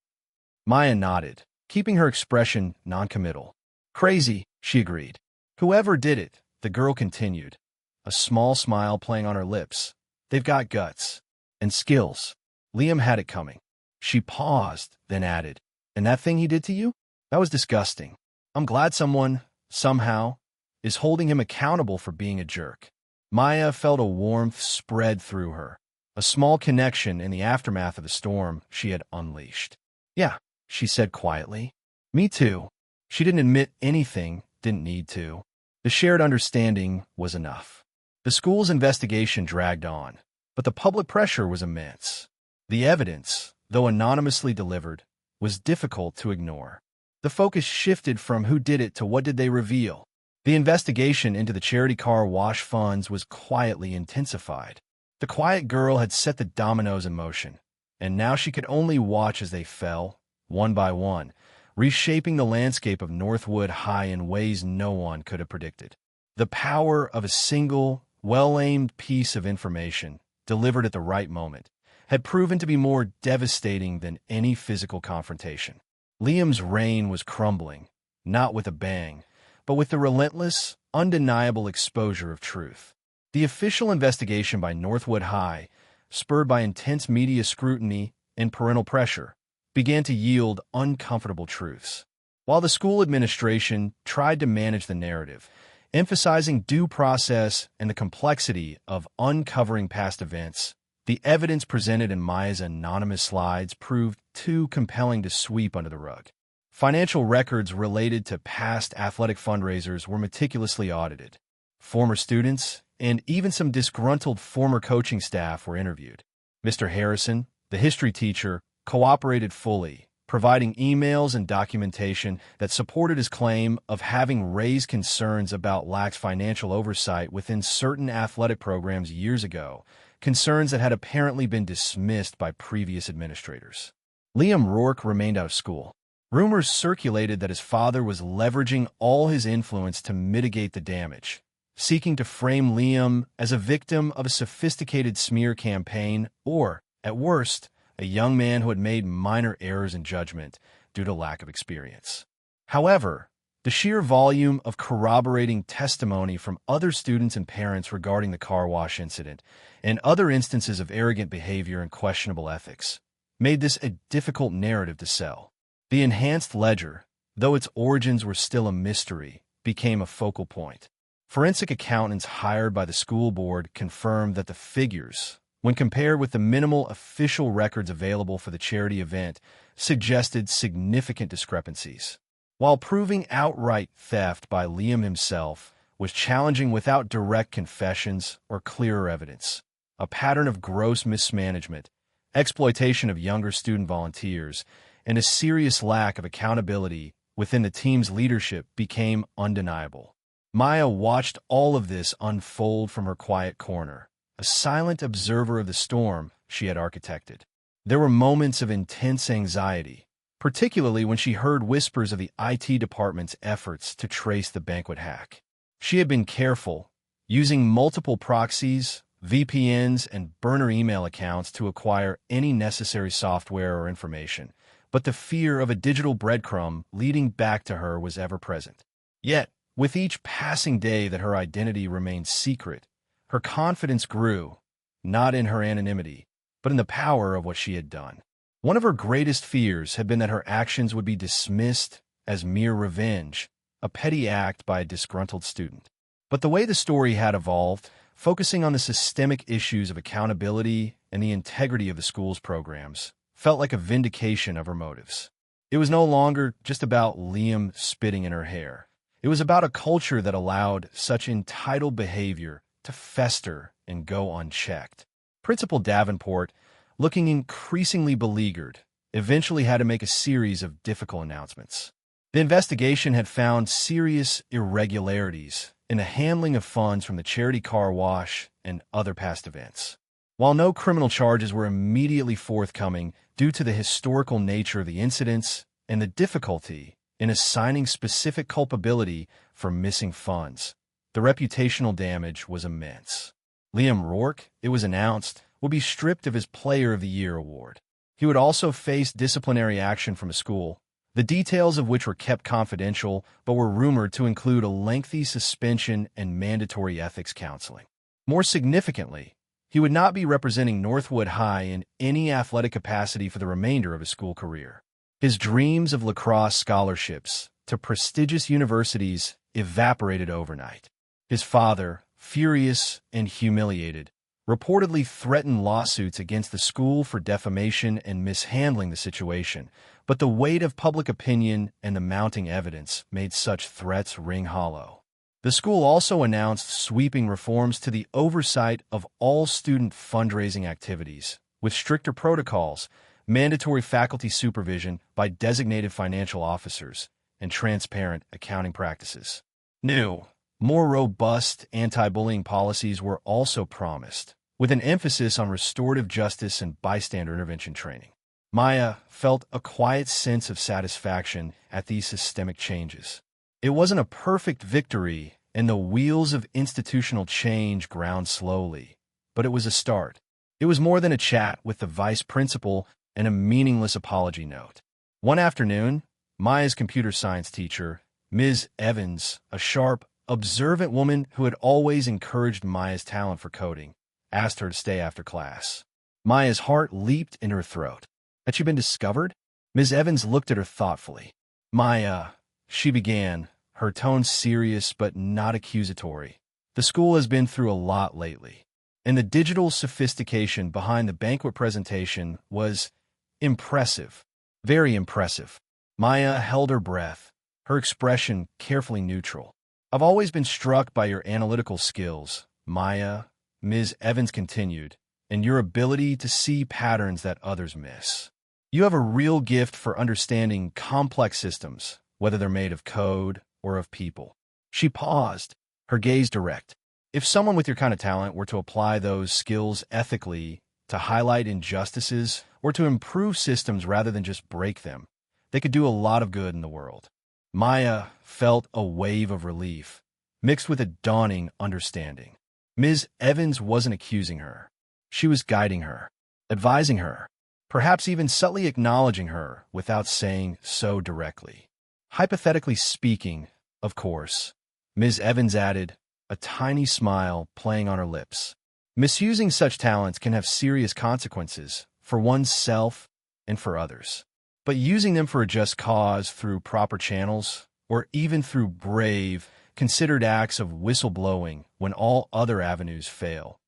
[SPEAKER 1] Maya nodded, keeping her expression noncommittal. "Crazy," she agreed. "Whoever did it," the girl continued, a small smile playing on her lips. "They've got guts. And skills. Liam had it coming." She paused, then added, "And that thing he did to you? That was disgusting. I'm glad someone, somehow, is holding him accountable for being a jerk." Maya felt a warmth spread through her, a small connection in the aftermath of the storm she had unleashed. "Yeah," she said quietly. "Me too." She didn't admit anything, didn't need to. The shared understanding was enough. The school's investigation dragged on, but the public pressure was immense. The evidence, though anonymously delivered, was difficult to ignore. The focus shifted from who did it to what did they reveal. The investigation into the charity car wash funds was quietly intensified. The quiet girl had set the dominoes in motion, and now she could only watch as they fell, one by one, reshaping the landscape of Northwood High in ways no one could have predicted. The power of a single, well-aimed piece of information, delivered at the right moment, had proven to be more devastating than any physical confrontation. Liam's reign was crumbling, not with a bang, but with the relentless, undeniable exposure of truth. The official investigation by Northwood High, spurred by intense media scrutiny and parental pressure, began to yield uncomfortable truths. While the school administration tried to manage the narrative, emphasizing due process and the complexity of uncovering past events, the evidence presented in Maya's anonymous slides proved too compelling to sweep under the rug. Financial records related to past athletic fundraisers were meticulously audited. Former students and even some disgruntled former coaching staff were interviewed. Mr. Harrison, the history teacher, cooperated fully, providing emails and documentation that supported his claim of having raised concerns about lax financial oversight within certain athletic programs years ago, concerns that had apparently been dismissed by previous administrators. Liam Rourke remained out of school. Rumors circulated that his father was leveraging all his influence to mitigate the damage, seeking to frame Liam as a victim of a sophisticated smear campaign or, at worst, a young man who had made minor errors in judgment due to lack of experience. However, the sheer volume of corroborating testimony from other students and parents regarding the car wash incident and other instances of arrogant behavior and questionable ethics made this a difficult narrative to sell. The enhanced ledger, though its origins were still a mystery, became a focal point. Forensic accountants hired by the school board confirmed that the figures, when compared with the minimal official records available for the charity event, suggested significant discrepancies. While proving outright theft by Liam himself was challenging without direct confessions or clearer evidence. A pattern of gross mismanagement, exploitation of younger student volunteers, and a serious lack of accountability within the team's leadership became undeniable. Maya watched all of this unfold from her quiet corner, a silent observer of the storm she had architected. There were moments of intense anxiety, particularly when she heard whispers of the IT department's efforts to trace the banquet hack. She had been careful, using multiple proxies, VPNs, and burner email accounts to acquire any necessary software or information, but the fear of a digital breadcrumb leading back to her was ever present. Yet, with each passing day that her identity remained secret, her confidence grew, not in her anonymity, but in the power of what she had done. One of her greatest fears had been that her actions would be dismissed as mere revenge, a petty act by a disgruntled student. But the way the story had evolved, focusing on the systemic issues of accountability and the integrity of the school's programs, felt like a vindication of her motives. It was no longer just about Liam spitting in her hair. It was about a culture that allowed such entitled behavior to fester and go unchecked. Principal Davenport, looking increasingly beleaguered, eventually had to make a series of difficult announcements. The investigation had found serious irregularities in the handling of funds from the charity car wash and other past events. While no criminal charges were immediately forthcoming due to the historical nature of the incidents and the difficulty in assigning specific culpability for missing funds, the reputational damage was immense. Liam Rourke, it was announced, would be stripped of his Player of the Year award. He would also face disciplinary action from a school, the details of which were kept confidential but were rumored to include a lengthy suspension and mandatory ethics counseling. More significantly, he would not be representing Northwood High in any athletic capacity for the remainder of his school career. His dreams of lacrosse scholarships to prestigious universities evaporated overnight. His father, furious and humiliated, reportedly threatened lawsuits against the school for defamation and mishandling the situation, but the weight of public opinion and the mounting evidence made such threats ring hollow. The school also announced sweeping reforms to the oversight of all student fundraising activities, with stricter protocols, mandatory faculty supervision by designated financial officers, and transparent accounting practices. New, more robust anti-bullying policies were also promised, with an emphasis on restorative justice and bystander intervention training. Maya felt a quiet sense of satisfaction at these systemic changes. It wasn't a perfect victory, and the wheels of institutional change ground slowly, but it was a start. It was more than a chat with the vice principal and a meaningless apology note. One afternoon, Maya's computer science teacher, Ms. Evans, a sharp, observant woman who had always encouraged Maya's talent for coding, asked her to stay after class. Maya's heart leaped in her throat. Had she been discovered? Ms. Evans looked at her thoughtfully. Maya, she began, her tone serious but not accusatory. The school has been through a lot lately, and the digital sophistication behind the banquet presentation was impressive, very impressive. Maya held her breath, her expression carefully neutral. I've always been struck by your analytical skills, Maya, Ms. Evans continued, and your ability to see patterns that others miss. You have a real gift for understanding complex systems, whether they're made of code or of people. She paused, her gaze direct. If someone with your kind of talent were to apply those skills ethically to highlight injustices or to improve systems rather than just break them, they could do a lot of good in the world. Maya felt a wave of relief, mixed with a dawning understanding. Ms. Evans wasn't accusing her. She was guiding her, advising her, perhaps even subtly acknowledging her without saying so directly. Hypothetically speaking, of course, Ms. Evans added, a tiny smile playing on her lips. Misusing such talents can have serious consequences for oneself and for others. But using them for a just cause through proper channels, or even through brave, considered acts of whistleblowing when all other avenues fail,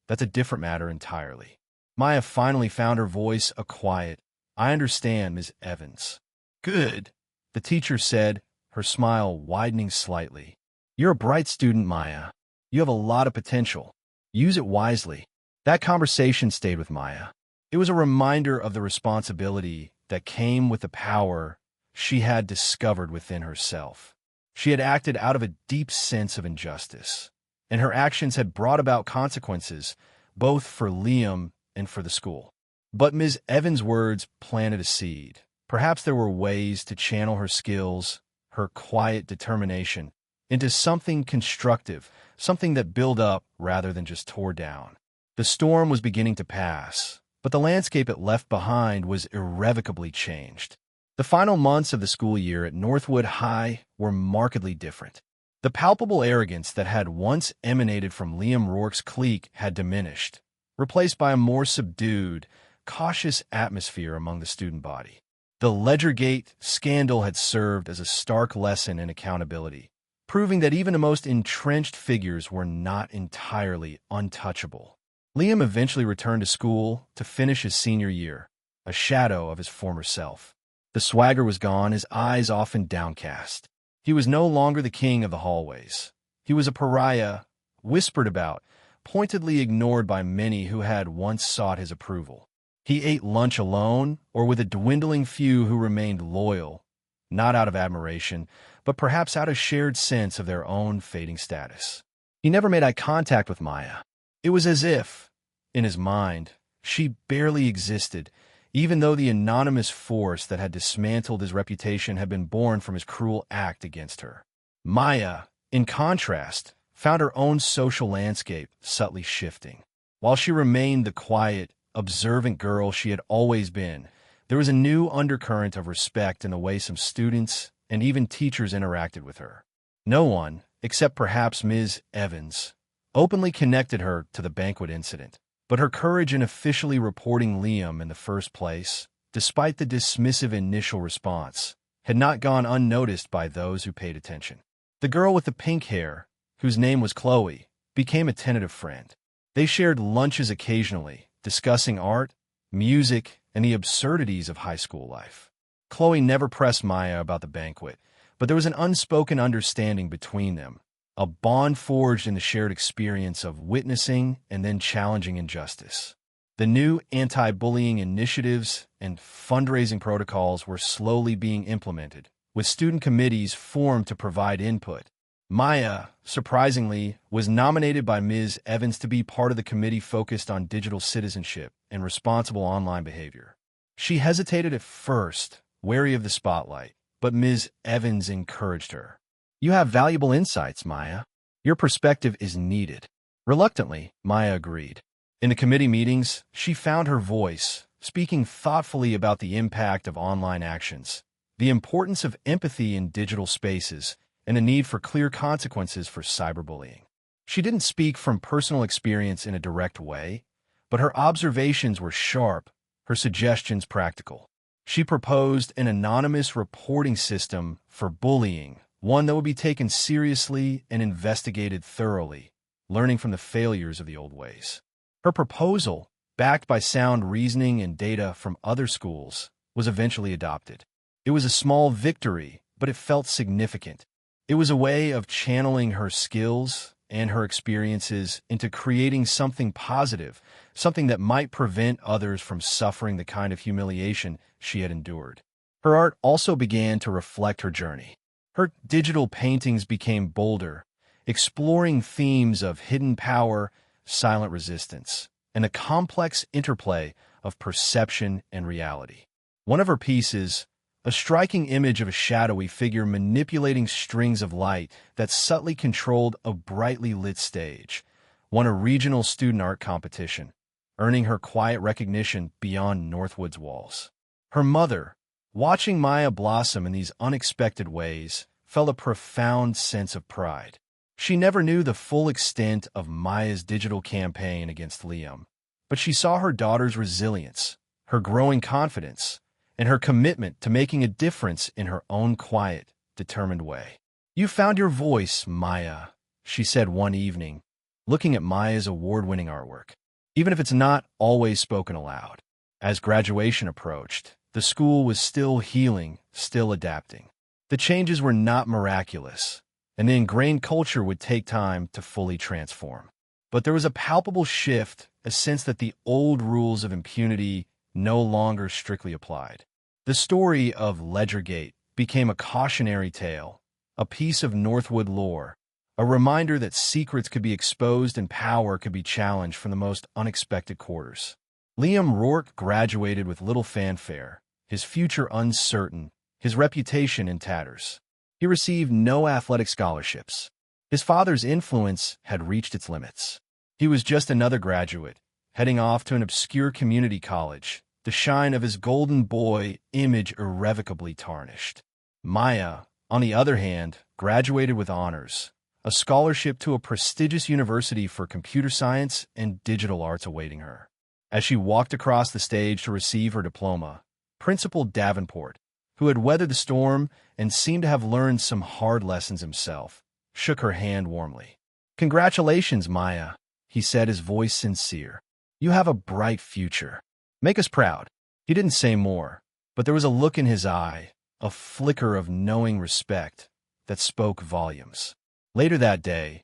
[SPEAKER 1] that's a different matter entirely. Maya finally found her voice a quiet, I understand, Ms. Evans. Good, the teacher said, her smile widening slightly. You're a bright student, Maya. You have a lot of potential. Use it wisely. That conversation stayed with Maya. It was a reminder of the responsibility that came with the power she had discovered within herself. She had acted out of a deep sense of injustice, and her actions had brought about consequences both for Liam and for the school. But Ms. Evans' words planted a seed. Perhaps there were ways to channel her skills, her quiet determination, into something constructive, something that built up rather than just tore down. The storm was beginning to pass, but the landscape it left behind was irrevocably changed. The final months of the school year at Northwood High were markedly different. The palpable arrogance that had once emanated from Liam Rourke's clique had diminished, replaced by a more subdued, cautious atmosphere among the student body. The Ledgergate scandal had served as a stark lesson in accountability, proving that even the most entrenched figures were not entirely untouchable. Liam eventually returned to school to finish his senior year, a shadow of his former self. The swagger was gone, his eyes often downcast. He was no longer the king of the hallways. He was a pariah, whispered about, pointedly ignored by many who had once sought his approval. He ate lunch alone or with a dwindling few who remained loyal, not out of admiration, but perhaps out of shared sense of their own fading status. He never made eye contact with Maya. It was as if, in his mind, she barely existed, even though the anonymous force that had dismantled his reputation had been born from his cruel act against her. Maya, in contrast, found her own social landscape subtly shifting. While she remained the quiet, observant girl she had always been, there was a new undercurrent of respect in the way some students and even teachers interacted with her. No one, except perhaps Ms. Evans, openly connected her to the banquet incident. But her courage in officially reporting Liam in the first place, despite the dismissive initial response, had not gone unnoticed by those who paid attention. The girl with the pink hair, whose name was Chloe, became a tentative friend. They shared lunches occasionally, discussing art, music, and the absurdities of high school life. Chloe never pressed Maya about the banquet, but there was an unspoken understanding between them, a bond forged in the shared experience of witnessing and then challenging injustice. The new anti-bullying initiatives and fundraising protocols were slowly being implemented, with student committees formed to provide input. Maya, surprisingly, was nominated by Ms. Evans to be part of the committee focused on digital citizenship and responsible online behavior. She hesitated at first, wary of the spotlight, but Ms. Evans encouraged her. "You have valuable insights, Maya. Your perspective is needed." Reluctantly, Maya agreed. In the committee meetings, she found her voice, speaking thoughtfully about the impact of online actions, the importance of empathy in digital spaces, and the need for clear consequences for cyberbullying. She didn't speak from personal experience in a direct way, but her observations were sharp, her suggestions practical. She proposed an anonymous reporting system for bullying, one that would be taken seriously and investigated thoroughly, learning from the failures of the old ways. Her proposal, backed by sound reasoning and data from other schools, was eventually adopted. It was a small victory, but it felt significant. It was a way of channeling her skills and her experiences into creating something positive, something that might prevent others from suffering the kind of humiliation she had endured. Her art also began to reflect her journey. Her digital paintings became bolder, exploring themes of hidden power, silent resistance, and a complex interplay of perception and reality. One of her pieces, a striking image of a shadowy figure manipulating strings of light that subtly controlled a brightly lit stage, won a regional student art competition, earning her quiet recognition beyond Northwood's walls. Her mother, watching Maya blossom in these unexpected ways, felt a profound sense of pride. She never knew the full extent of Maya's digital campaign against Liam, but she saw her daughter's resilience, her growing confidence, and her commitment to making a difference in her own quiet, determined way. "You found your voice, Maya," she said one evening, looking at Maya's award-winning artwork, even if it's not always spoken aloud. As graduation approached, the school was still healing, still adapting. The changes were not miraculous, and the ingrained culture would take time to fully transform. But there was a palpable shift, a sense that the old rules of impunity no longer strictly applied. The story of Ledgergate became a cautionary tale, a piece of Northwood lore, a reminder that secrets could be exposed and power could be challenged from the most unexpected quarters. Liam Rourke graduated with little fanfare, his future uncertain, his reputation in tatters. He received no athletic scholarships. His father's influence had reached its limits. He was just another graduate, heading off to an obscure community college, the shine of his golden boy image irrevocably tarnished. Maya, on the other hand, graduated with honors, a scholarship to a prestigious university for computer science and digital arts awaiting her. As she walked across the stage to receive her diploma, Principal Davenport, who had weathered the storm and seemed to have learned some hard lessons himself, shook her hand warmly. "Congratulations, Maya," he said, his voice sincere. "You have a bright future. Make us proud." He didn't say more, but there was a look in his eye, a flicker of knowing respect, that spoke volumes. Later that day,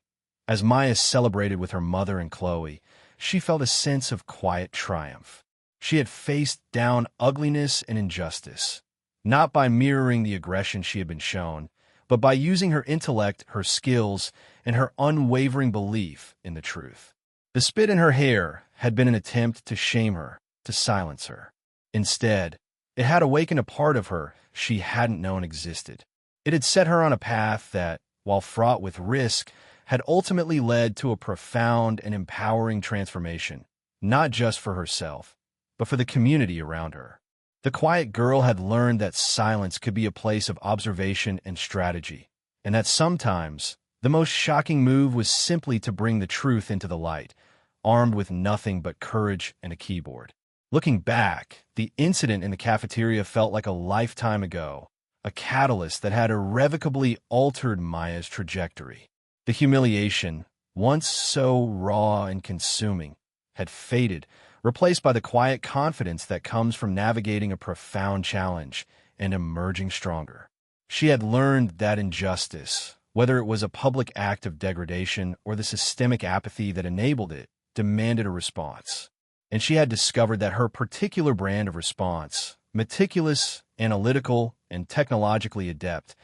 [SPEAKER 1] as Maya celebrated with her mother and Chloe, she felt a sense of quiet triumph. She had faced down ugliness and injustice, not by mirroring the aggression she had been shown, but by using her intellect, her skills, and her unwavering belief in the truth. The spit in her hair had been an attempt to shame her, to silence her. Instead, it had awakened a part of her she hadn't known existed. It had set her on a path that, while fraught with risk, had ultimately led to a profound and empowering transformation, not just for herself, but for the community around her. The quiet girl had learned that silence could be a place of observation and strategy, and that sometimes the most shocking move was simply to bring the truth into the light, armed with nothing but courage and a keyboard. Looking back, the incident in the cafeteria felt like a lifetime ago, a catalyst that had irrevocably altered Maya's trajectory. The humiliation, once so raw and consuming, had faded, replaced by the quiet confidence that comes from navigating a profound challenge and emerging stronger. She had learned that injustice, whether it was a public act of degradation or the systemic apathy that enabled it, demanded a response. And she had discovered that her particular brand of response, meticulous, analytical, and technologically adept,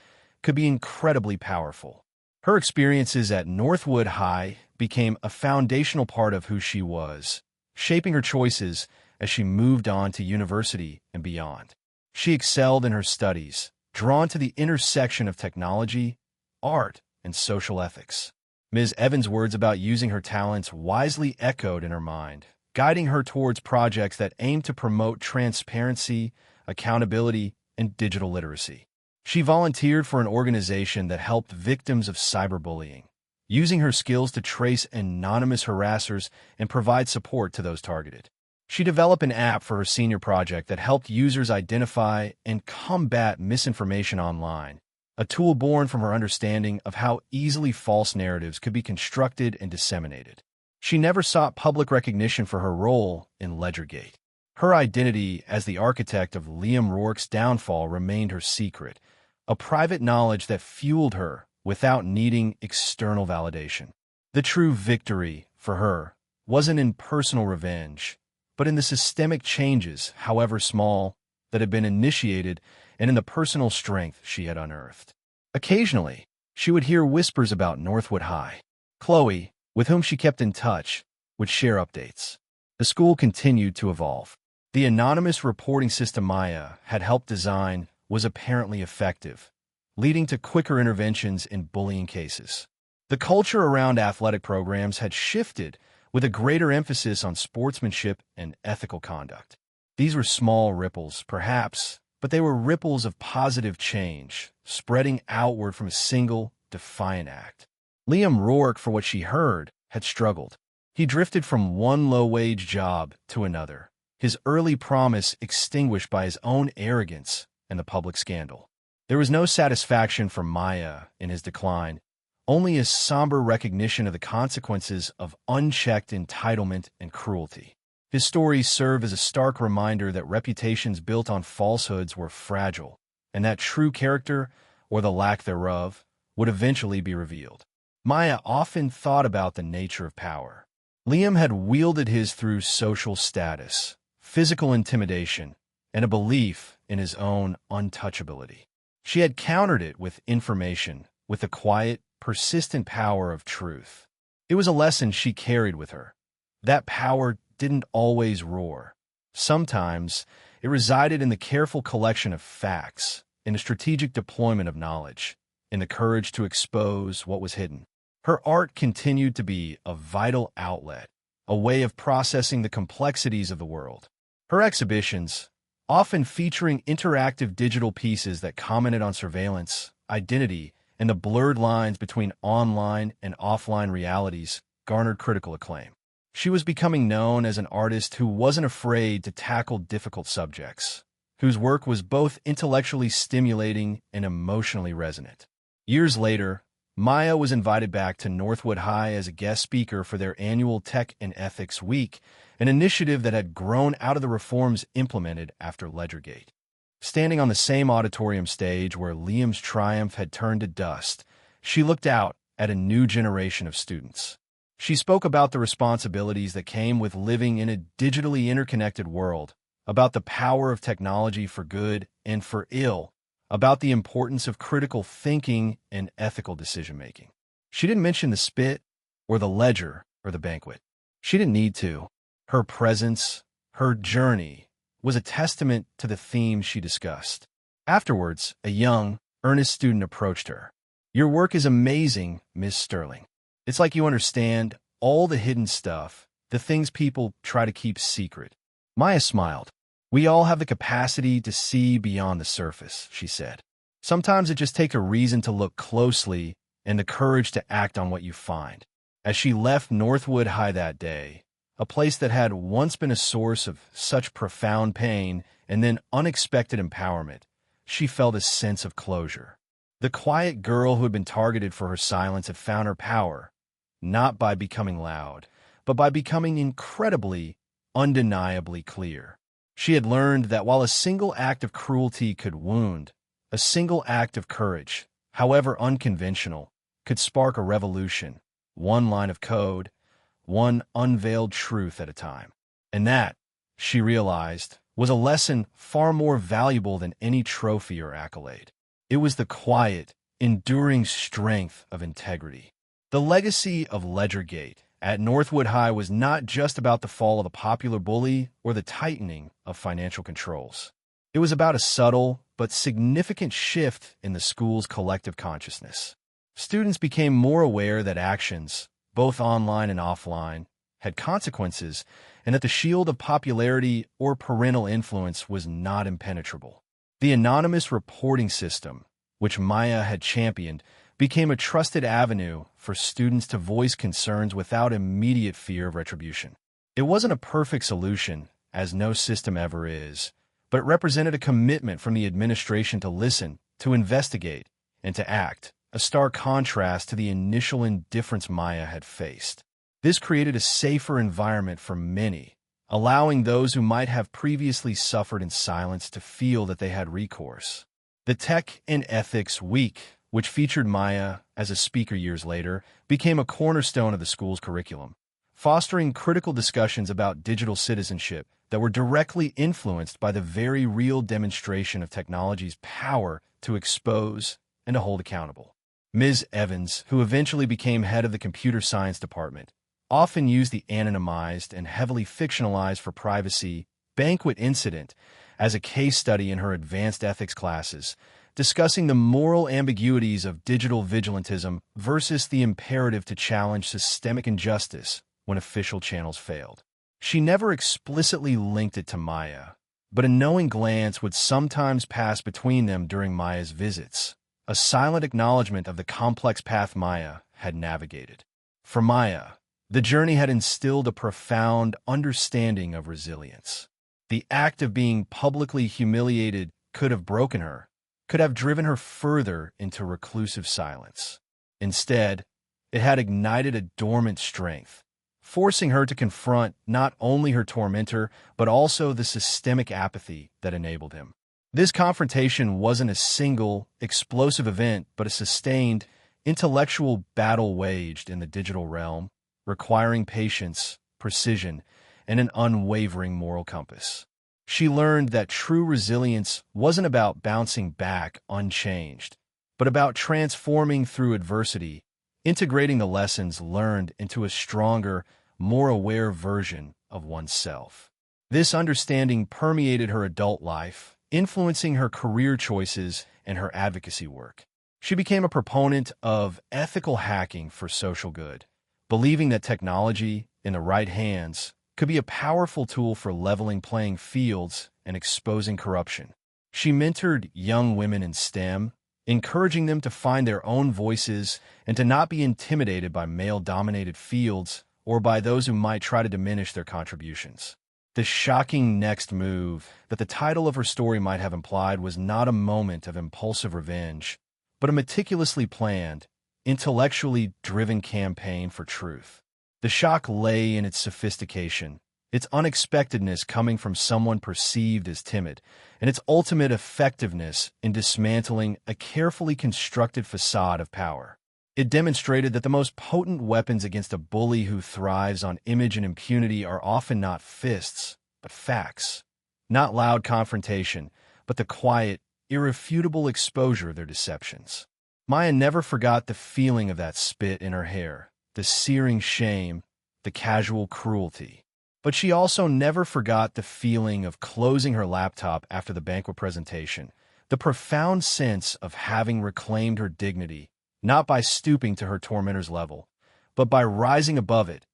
[SPEAKER 1] could be incredibly powerful. Her experiences at Northwood High became a foundational part of who she was, shaping her choices as she moved on to university and beyond. She excelled in her studies, drawn to the intersection of technology, art, and social ethics. Ms. Evans' words about using her talents wisely echoed in her mind, guiding her towards projects that aimed to promote transparency, accountability, and digital literacy. She volunteered for an organization that helped victims of cyberbullying, using her skills to trace anonymous harassers and provide support to those targeted. She developed an app for her senior project that helped users identify and combat misinformation online, a tool born from her understanding of how easily false narratives could be constructed and disseminated. She never sought public recognition for her role in Ledgergate. Her identity as the architect of Liam Rourke's downfall remained her secret, a private knowledge that fueled her without needing external validation. The true victory, for her, wasn't in personal revenge, but in the systemic changes, however small, that had been initiated and in the personal strength she had unearthed. Occasionally, she would hear whispers about Northwood High. Chloe, with whom she kept in touch, would share updates. The school continued to evolve. The anonymous reporting system Maya had helped design was apparently effective, leading to quicker interventions in bullying cases. The culture around athletic programs had shifted, with a greater emphasis on sportsmanship and ethical conduct. These were small ripples, perhaps, but they were ripples of positive change, spreading outward from a single, defiant act. Liam Rourke, for what she heard, had struggled. He drifted from one low-wage job to another, his early promise extinguished by his own arrogance and the public scandal. There was no satisfaction for Maya in his decline, only a somber recognition of the consequences of unchecked entitlement and cruelty. His stories serve as a stark reminder that reputations built on falsehoods were fragile, and that true character, or the lack thereof, would eventually be revealed. Maya often thought about the nature of power. Liam had wielded his through social status, physical intimidation, and a belief in his own untouchability. She had countered it with information, with the quiet, persistent power of truth. It was a lesson she carried with her. That power didn't always roar. Sometimes it resided in the careful collection of facts, in the strategic deployment of knowledge, in the courage to expose what was hidden. Her art continued to be a vital outlet, a way of processing the complexities of the world. Her exhibitions, often featuring interactive digital pieces that commented on surveillance, identity, and the blurred lines between online and offline realities, garnered critical acclaim. She was becoming known as an artist who wasn't afraid to tackle difficult subjects, whose work was both intellectually stimulating and emotionally resonant. Years later, Maya was invited back to Northwood High as a guest speaker for their annual Tech and Ethics Week, an initiative that had grown out of the reforms implemented after Ledgergate. Standing on the same auditorium stage where Liam's triumph had turned to dust, she looked out at a new generation of students. She spoke about the responsibilities that came with living in a digitally interconnected world, about the power of technology for good and for ill, about the importance of critical thinking and ethical decision-making. She didn't mention the spit or the ledger or the banquet. She didn't need to. Her presence, her journey, was a testament to the themes she discussed. Afterwards, a young, earnest student approached her. "Your work is amazing, Miss Sterling. It's like you understand all the hidden stuff, the things people try to keep secret." Maya smiled. "We all have the capacity to see beyond the surface," she said. "Sometimes it just takes a reason to look closely and the courage to act on what you find." As she left Northwood High that day, a place that had once been a source of such profound pain and then unexpected empowerment, she felt a sense of closure. The quiet girl who had been targeted for her silence had found her power, not by becoming loud, but by becoming incredibly, undeniably clear. She had learned that while a single act of cruelty could wound, a single act of courage, however unconventional, could spark a revolution, one line of code, one unveiled truth at a time. And that, she realized, was a lesson far more valuable than any trophy or accolade. It was the quiet, enduring strength of integrity. The legacy of Ledgergate at Northwood High was not just about the fall of a popular bully or the tightening of financial controls. It was about a subtle but significant shift in the school's collective consciousness. Students became more aware that actions, both online and offline, had consequences, and that the shield of popularity or parental influence was not impenetrable. The anonymous reporting system, which Maya had championed, became a trusted avenue for students to voice concerns without immediate fear of retribution. It wasn't a perfect solution, as no system ever is, but it represented a commitment from the administration to listen, to investigate, and to act, a stark contrast to the initial indifference Maya had faced. This created a safer environment for many, allowing those who might have previously suffered in silence to feel that they had recourse. The Tech and Ethics Week, which featured Maya as a speaker years later, became a cornerstone of the school's curriculum, fostering critical discussions about digital citizenship that were directly influenced by the very real demonstration of technology's power to expose and to hold accountable. Ms. Evans, who eventually became head of the computer science department, often used the anonymized and heavily fictionalized for privacy banquet incident as a case study in her advanced ethics classes, discussing the moral ambiguities of digital vigilantism versus the imperative to challenge systemic injustice when official channels failed. She never explicitly linked it to Maya, but a knowing glance would sometimes pass between them during Maya's visits, a silent acknowledgement of the complex path Maya had navigated. For Maya, the journey had instilled a profound understanding of resilience. The act of being publicly humiliated could have broken her, could have driven her further into reclusive silence. Instead, it had ignited a dormant strength, forcing her to confront not only her tormentor, but also the systemic apathy that enabled him. This confrontation wasn't a single, explosive event, but a sustained, intellectual battle waged in the digital realm, requiring patience, precision, and an unwavering moral compass. She learned that true resilience wasn't about bouncing back unchanged, but about transforming through adversity, integrating the lessons learned into a stronger, more aware version of oneself. This understanding permeated her adult life, influencing her career choices and her advocacy work. She became a proponent of ethical hacking for social good, believing that technology, in the right hands, could be a powerful tool for leveling playing fields and exposing corruption. She mentored young women in STEM, encouraging them to find their own voices and to not be intimidated by male-dominated fields or by those who might try to diminish their contributions. The shocking next move that the title of her story might have implied was not a moment of impulsive revenge, but a meticulously planned, intellectually driven campaign for truth. The shock lay in its sophistication, its unexpectedness coming from someone perceived as timid, and its ultimate effectiveness in dismantling a carefully constructed facade of power. It demonstrated that the most potent weapons against a bully who thrives on image and impunity are often not fists, but facts. Not loud confrontation, but the quiet, irrefutable exposure of their deceptions. Maya never forgot the feeling of that spit in her hair, the searing shame, the casual cruelty. But she also never forgot the feeling of closing her laptop after the banquet presentation, the profound sense of having reclaimed her dignity, not by stooping to her tormentor's level, but by rising above it,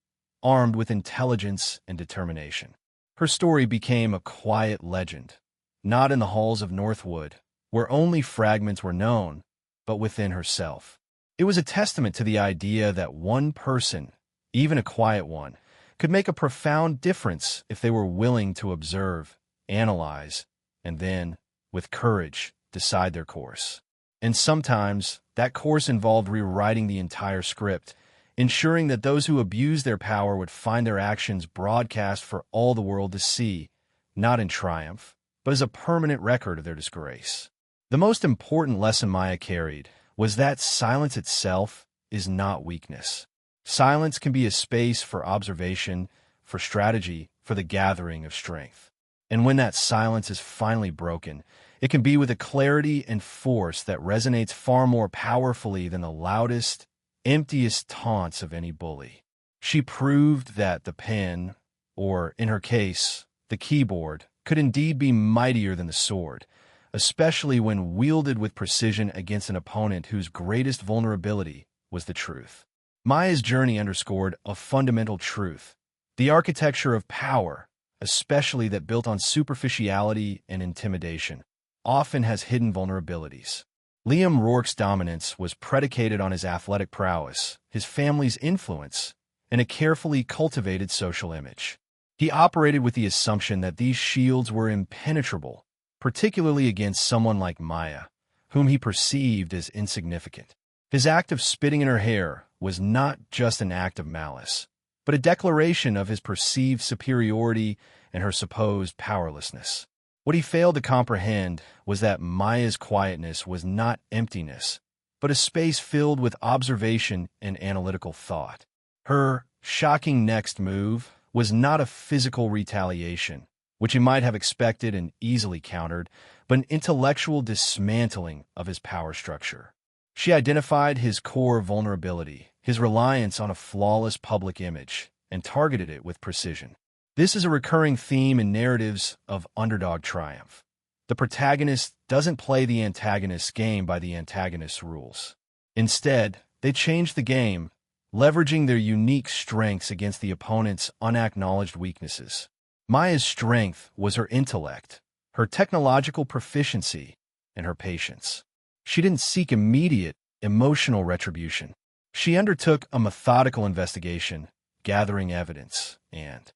[SPEAKER 1] armed with intelligence and determination. Her story became a quiet legend, not in the halls of Northwood, where only fragments were known, but within herself. It was a testament to the idea that one person, even a quiet one, could make a profound difference if they were willing to observe, analyze, and then, with courage, decide their course. And sometimes, that course involved rewriting the entire script, ensuring that those who abused their power would find their actions broadcast for all the world to see, not in triumph, but as a permanent record of their disgrace. The most important lesson Maya carried was that silence itself is not weakness. Silence can be a space for observation, for strategy, for the gathering of strength. And when that silence is finally broken, it can be with a clarity and force that resonates far more powerfully than the loudest, emptiest taunts of any bully. She proved that the pen, or in her case, the keyboard, could indeed be mightier than the sword, especially when wielded with precision against an opponent whose greatest vulnerability was the truth. Maya's journey underscored a fundamental truth. The architecture of power, especially that built on superficiality and intimidation, often has hidden vulnerabilities. Liam Rourke's dominance was predicated on his athletic prowess, his family's influence, and a carefully cultivated social image. He operated with the assumption that these shields were impenetrable, particularly against someone like Maya, whom he perceived as insignificant. His act of spitting in her hair was not just an act of malice, but a declaration of his perceived superiority and her supposed powerlessness. What he failed to comprehend was that Maya's quietness was not emptiness, but a space filled with observation and analytical thought. Her shocking next move was not a physical retaliation, which he might have expected and easily countered, but an intellectual dismantling of his power structure. She identified his core vulnerability, his reliance on a flawless public image, and targeted it with precision. This is a recurring theme in narratives of underdog triumph. The protagonist doesn't play the antagonist's game by the antagonist's rules. Instead, they change the game, leveraging their unique strengths against the opponent's unacknowledged weaknesses. Maya's strength was her intellect, her technological proficiency, and her patience. She didn't seek immediate, emotional retribution. She undertook a methodical investigation, gathering evidence, and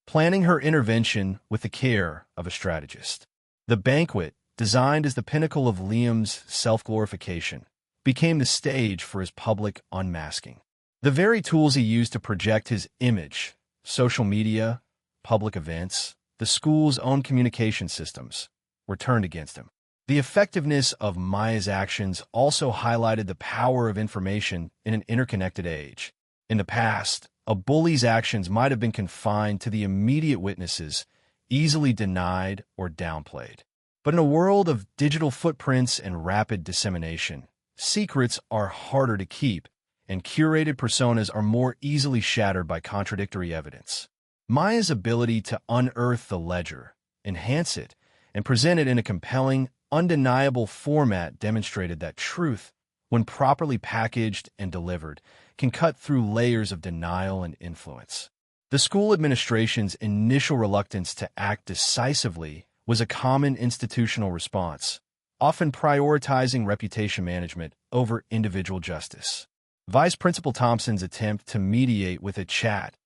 [SPEAKER 1] planning her intervention with the care of a strategist. The banquet, designed as the pinnacle of Liam's self-glorification, became the stage for his public unmasking. The very tools he used to project his image, social media, public events, the school's own communication systems, were turned against him. The effectiveness of Maya's actions also highlighted the power of information in an interconnected age. In the past, a bully's actions might have been confined to the immediate witnesses, easily denied or downplayed. But in a world of digital footprints and rapid dissemination, secrets are harder to keep, and curated personas are more easily shattered by contradictory evidence. Maya's ability to unearth the ledger, enhance it, and present it in a compelling, undeniable format demonstrated that truth, when properly packaged and delivered, can cut through layers of denial and influence. The school administration's initial reluctance to act decisively was a common institutional response, often prioritizing reputation management over individual justice. Vice Principal Thompson's attempt to mediate with a chat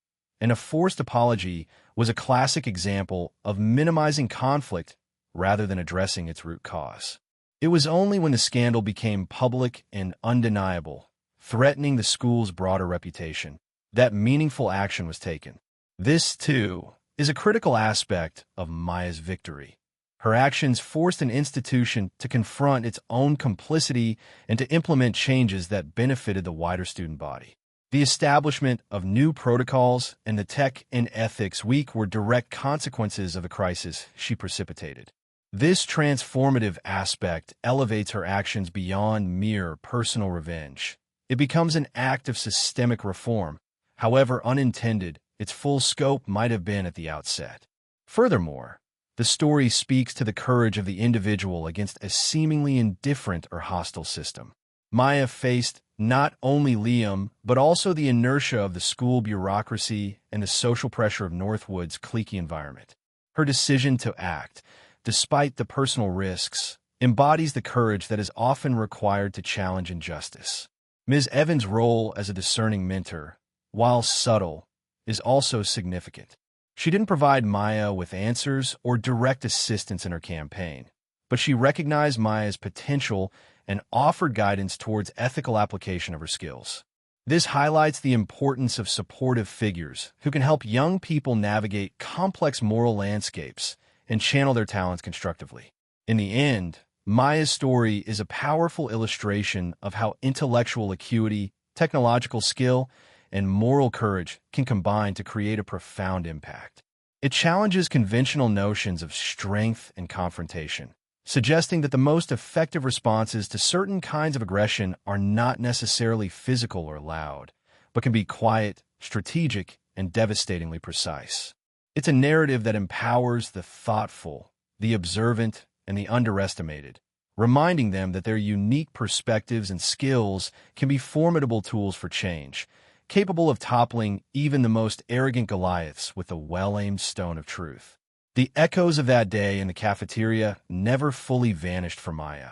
[SPEAKER 1] and a forced apology was a classic example of minimizing conflict rather than addressing its root cause. It was only when the scandal became public and undeniable, threatening the school's broader reputation, that meaningful action was taken. This, too, is a critical aspect of Maya's victory. Her actions forced an institution to confront its own complicity and to implement changes that benefited the wider student body. The establishment of new protocols and the Tech and Ethics Week were direct consequences of a crisis she precipitated. This transformative aspect elevates her actions beyond mere personal revenge. It becomes an act of systemic reform. However unintended its full scope might have been at the outset. Furthermore, the story speaks to the courage of the individual against a seemingly indifferent or hostile system. Maya faced not only Liam, but also the inertia of the school bureaucracy and the social pressure of Northwood's cliquey environment. Her decision to act, despite the personal risks, embodies the courage that is often required to challenge injustice. Ms. Evans' role as a discerning mentor, while subtle, is also significant. She didn't provide Maya with answers or direct assistance in her campaign, but she recognized Maya's potential and offered guidance towards ethical application of her skills. This highlights the importance of supportive figures who can help young people navigate complex moral landscapes and channel their talents constructively. In the end, Maya's story is a powerful illustration of how intellectual acuity, technological skill, and moral courage can combine to create a profound impact. It challenges conventional notions of strength and confrontation, suggesting that the most effective responses to certain kinds of aggression are not necessarily physical or loud, but can be quiet, strategic, and devastatingly precise. It's a narrative that empowers the thoughtful, the observant, and the underestimated, reminding them that their unique perspectives and skills can be formidable tools for change, capable of toppling even the most arrogant Goliaths with a well-aimed stone of truth. The echoes of that day in the cafeteria never fully vanished for Maya,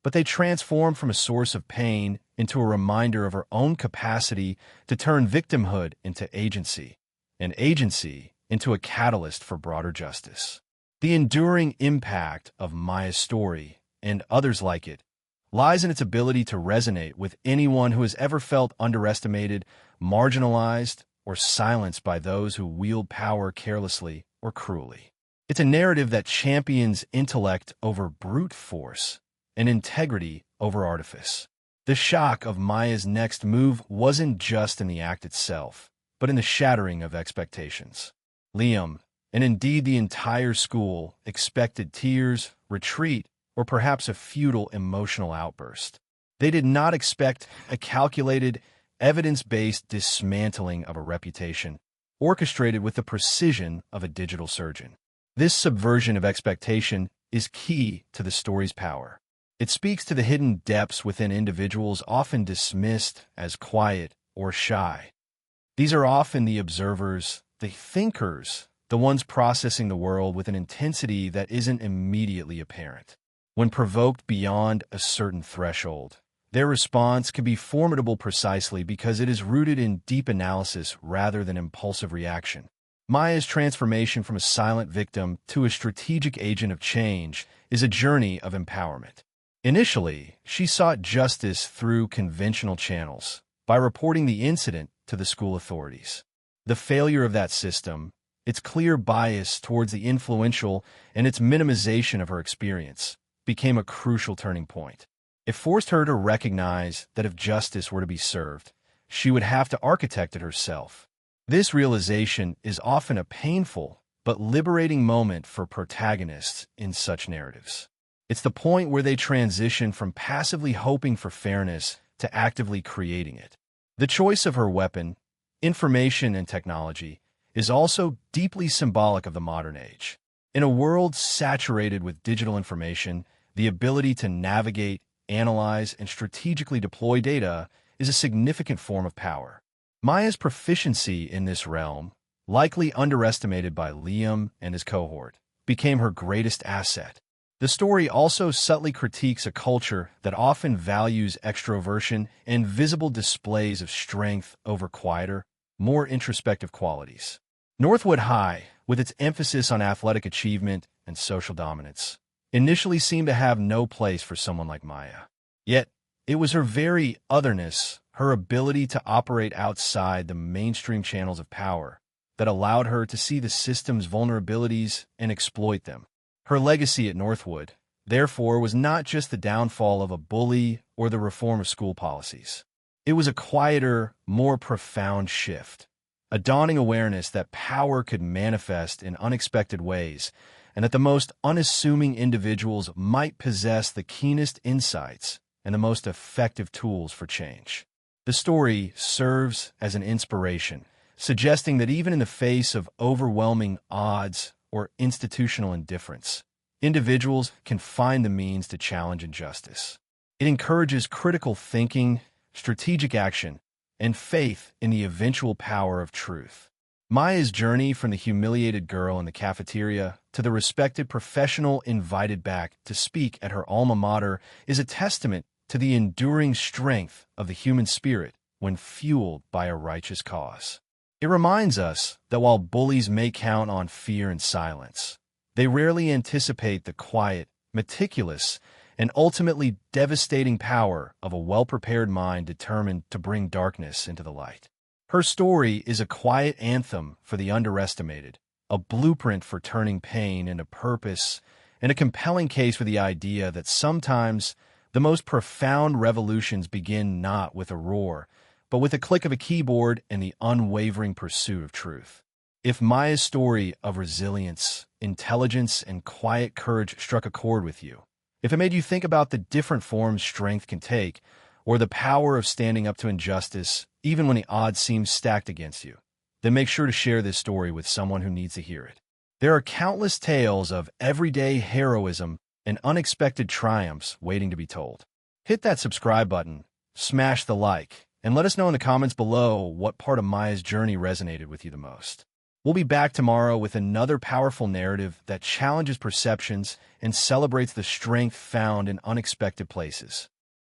[SPEAKER 1] but they transformed from a source of pain into a reminder of her own capacity to turn victimhood into agency, and agency into a catalyst for broader justice. The enduring impact of Maya's story, and others like it, lies in its ability to resonate with anyone who has ever felt underestimated, marginalized, or silenced by those who wield power carelessly or cruelly. It's a narrative that champions intellect over brute force and integrity over artifice. The shock of Maya's next move wasn't just in the act itself, but in the shattering of expectations. Liam, and indeed the entire school, expected tears, retreat, or perhaps a futile emotional outburst. They did not expect a calculated, evidence-based dismantling of a reputation, orchestrated with the precision of a digital surgeon. This subversion of expectation is key to the story's power. It speaks to the hidden depths within individuals often dismissed as quiet or shy. These are often the observers, the thinkers, the ones processing the world with an intensity that isn't immediately apparent. When provoked beyond a certain threshold, their response can be formidable precisely because it is rooted in deep analysis rather than impulsive reaction. Maya's transformation from a silent victim to a strategic agent of change is a journey of empowerment. Initially, she sought justice through conventional channels, by reporting the incident to the school authorities. The failure of that system, its clear bias towards the influential, and its minimization of her experience, became a crucial turning point. It forced her to recognize that if justice were to be served, she would have to architect it herself. This realization is often a painful but liberating moment for protagonists in such narratives. It's the point where they transition from passively hoping for fairness to actively creating it. The choice of her weapon, information and technology, is also deeply symbolic of the modern age. In a world saturated with digital information, the ability to navigate, analyze, and strategically deploy data is a significant form of power. Maya's proficiency in this realm, likely underestimated by Liam and his cohort, became her greatest asset. The story also subtly critiques a culture that often values extroversion and visible displays of strength over quieter, more introspective qualities. Northwood High, with its emphasis on athletic achievement and social dominance, initially seemed to have no place for someone like Maya. Yet, it was her very otherness, her ability to operate outside the mainstream channels of power, that allowed her to see the system's vulnerabilities and exploit them. Her legacy at Northwood, therefore, was not just the downfall of a bully or the reform of school policies. It was a quieter, more profound shift, a dawning awareness that power could manifest in unexpected ways, and that the most unassuming individuals might possess the keenest insights and the most effective tools for change. The story serves as an inspiration, suggesting that even in the face of overwhelming odds or institutional indifference, individuals can find the means to challenge injustice. It encourages critical thinking, strategic action, and faith in the eventual power of truth. Maya's journey from the humiliated girl in the cafeteria to the respected professional invited back to speak at her alma mater is a testament to the enduring strength of the human spirit when fueled by a righteous cause. It reminds us that while bullies may count on fear and silence, they rarely anticipate the quiet, meticulous, and ultimately devastating power of a well-prepared mind determined to bring darkness into the light. Her story is a quiet anthem for the underestimated, a blueprint for turning pain into purpose, and a compelling case for the idea that sometimes the most profound revolutions begin not with a roar, but with a click of a keyboard and the unwavering pursuit of truth. If Maya's story of resilience, intelligence, and quiet courage struck a chord with you, if it made you think about the different forms strength can take, or the power of standing up to injustice, even when the odds seem stacked against you, then make sure to share this story with someone who needs to hear it. There are countless tales of everyday heroism and unexpected triumphs waiting to be told. Hit that subscribe button, smash the like, and let us know in the comments below what part of Maya's journey resonated with you the most. We'll be back tomorrow with another powerful narrative that challenges perceptions and celebrates the strength found in unexpected places.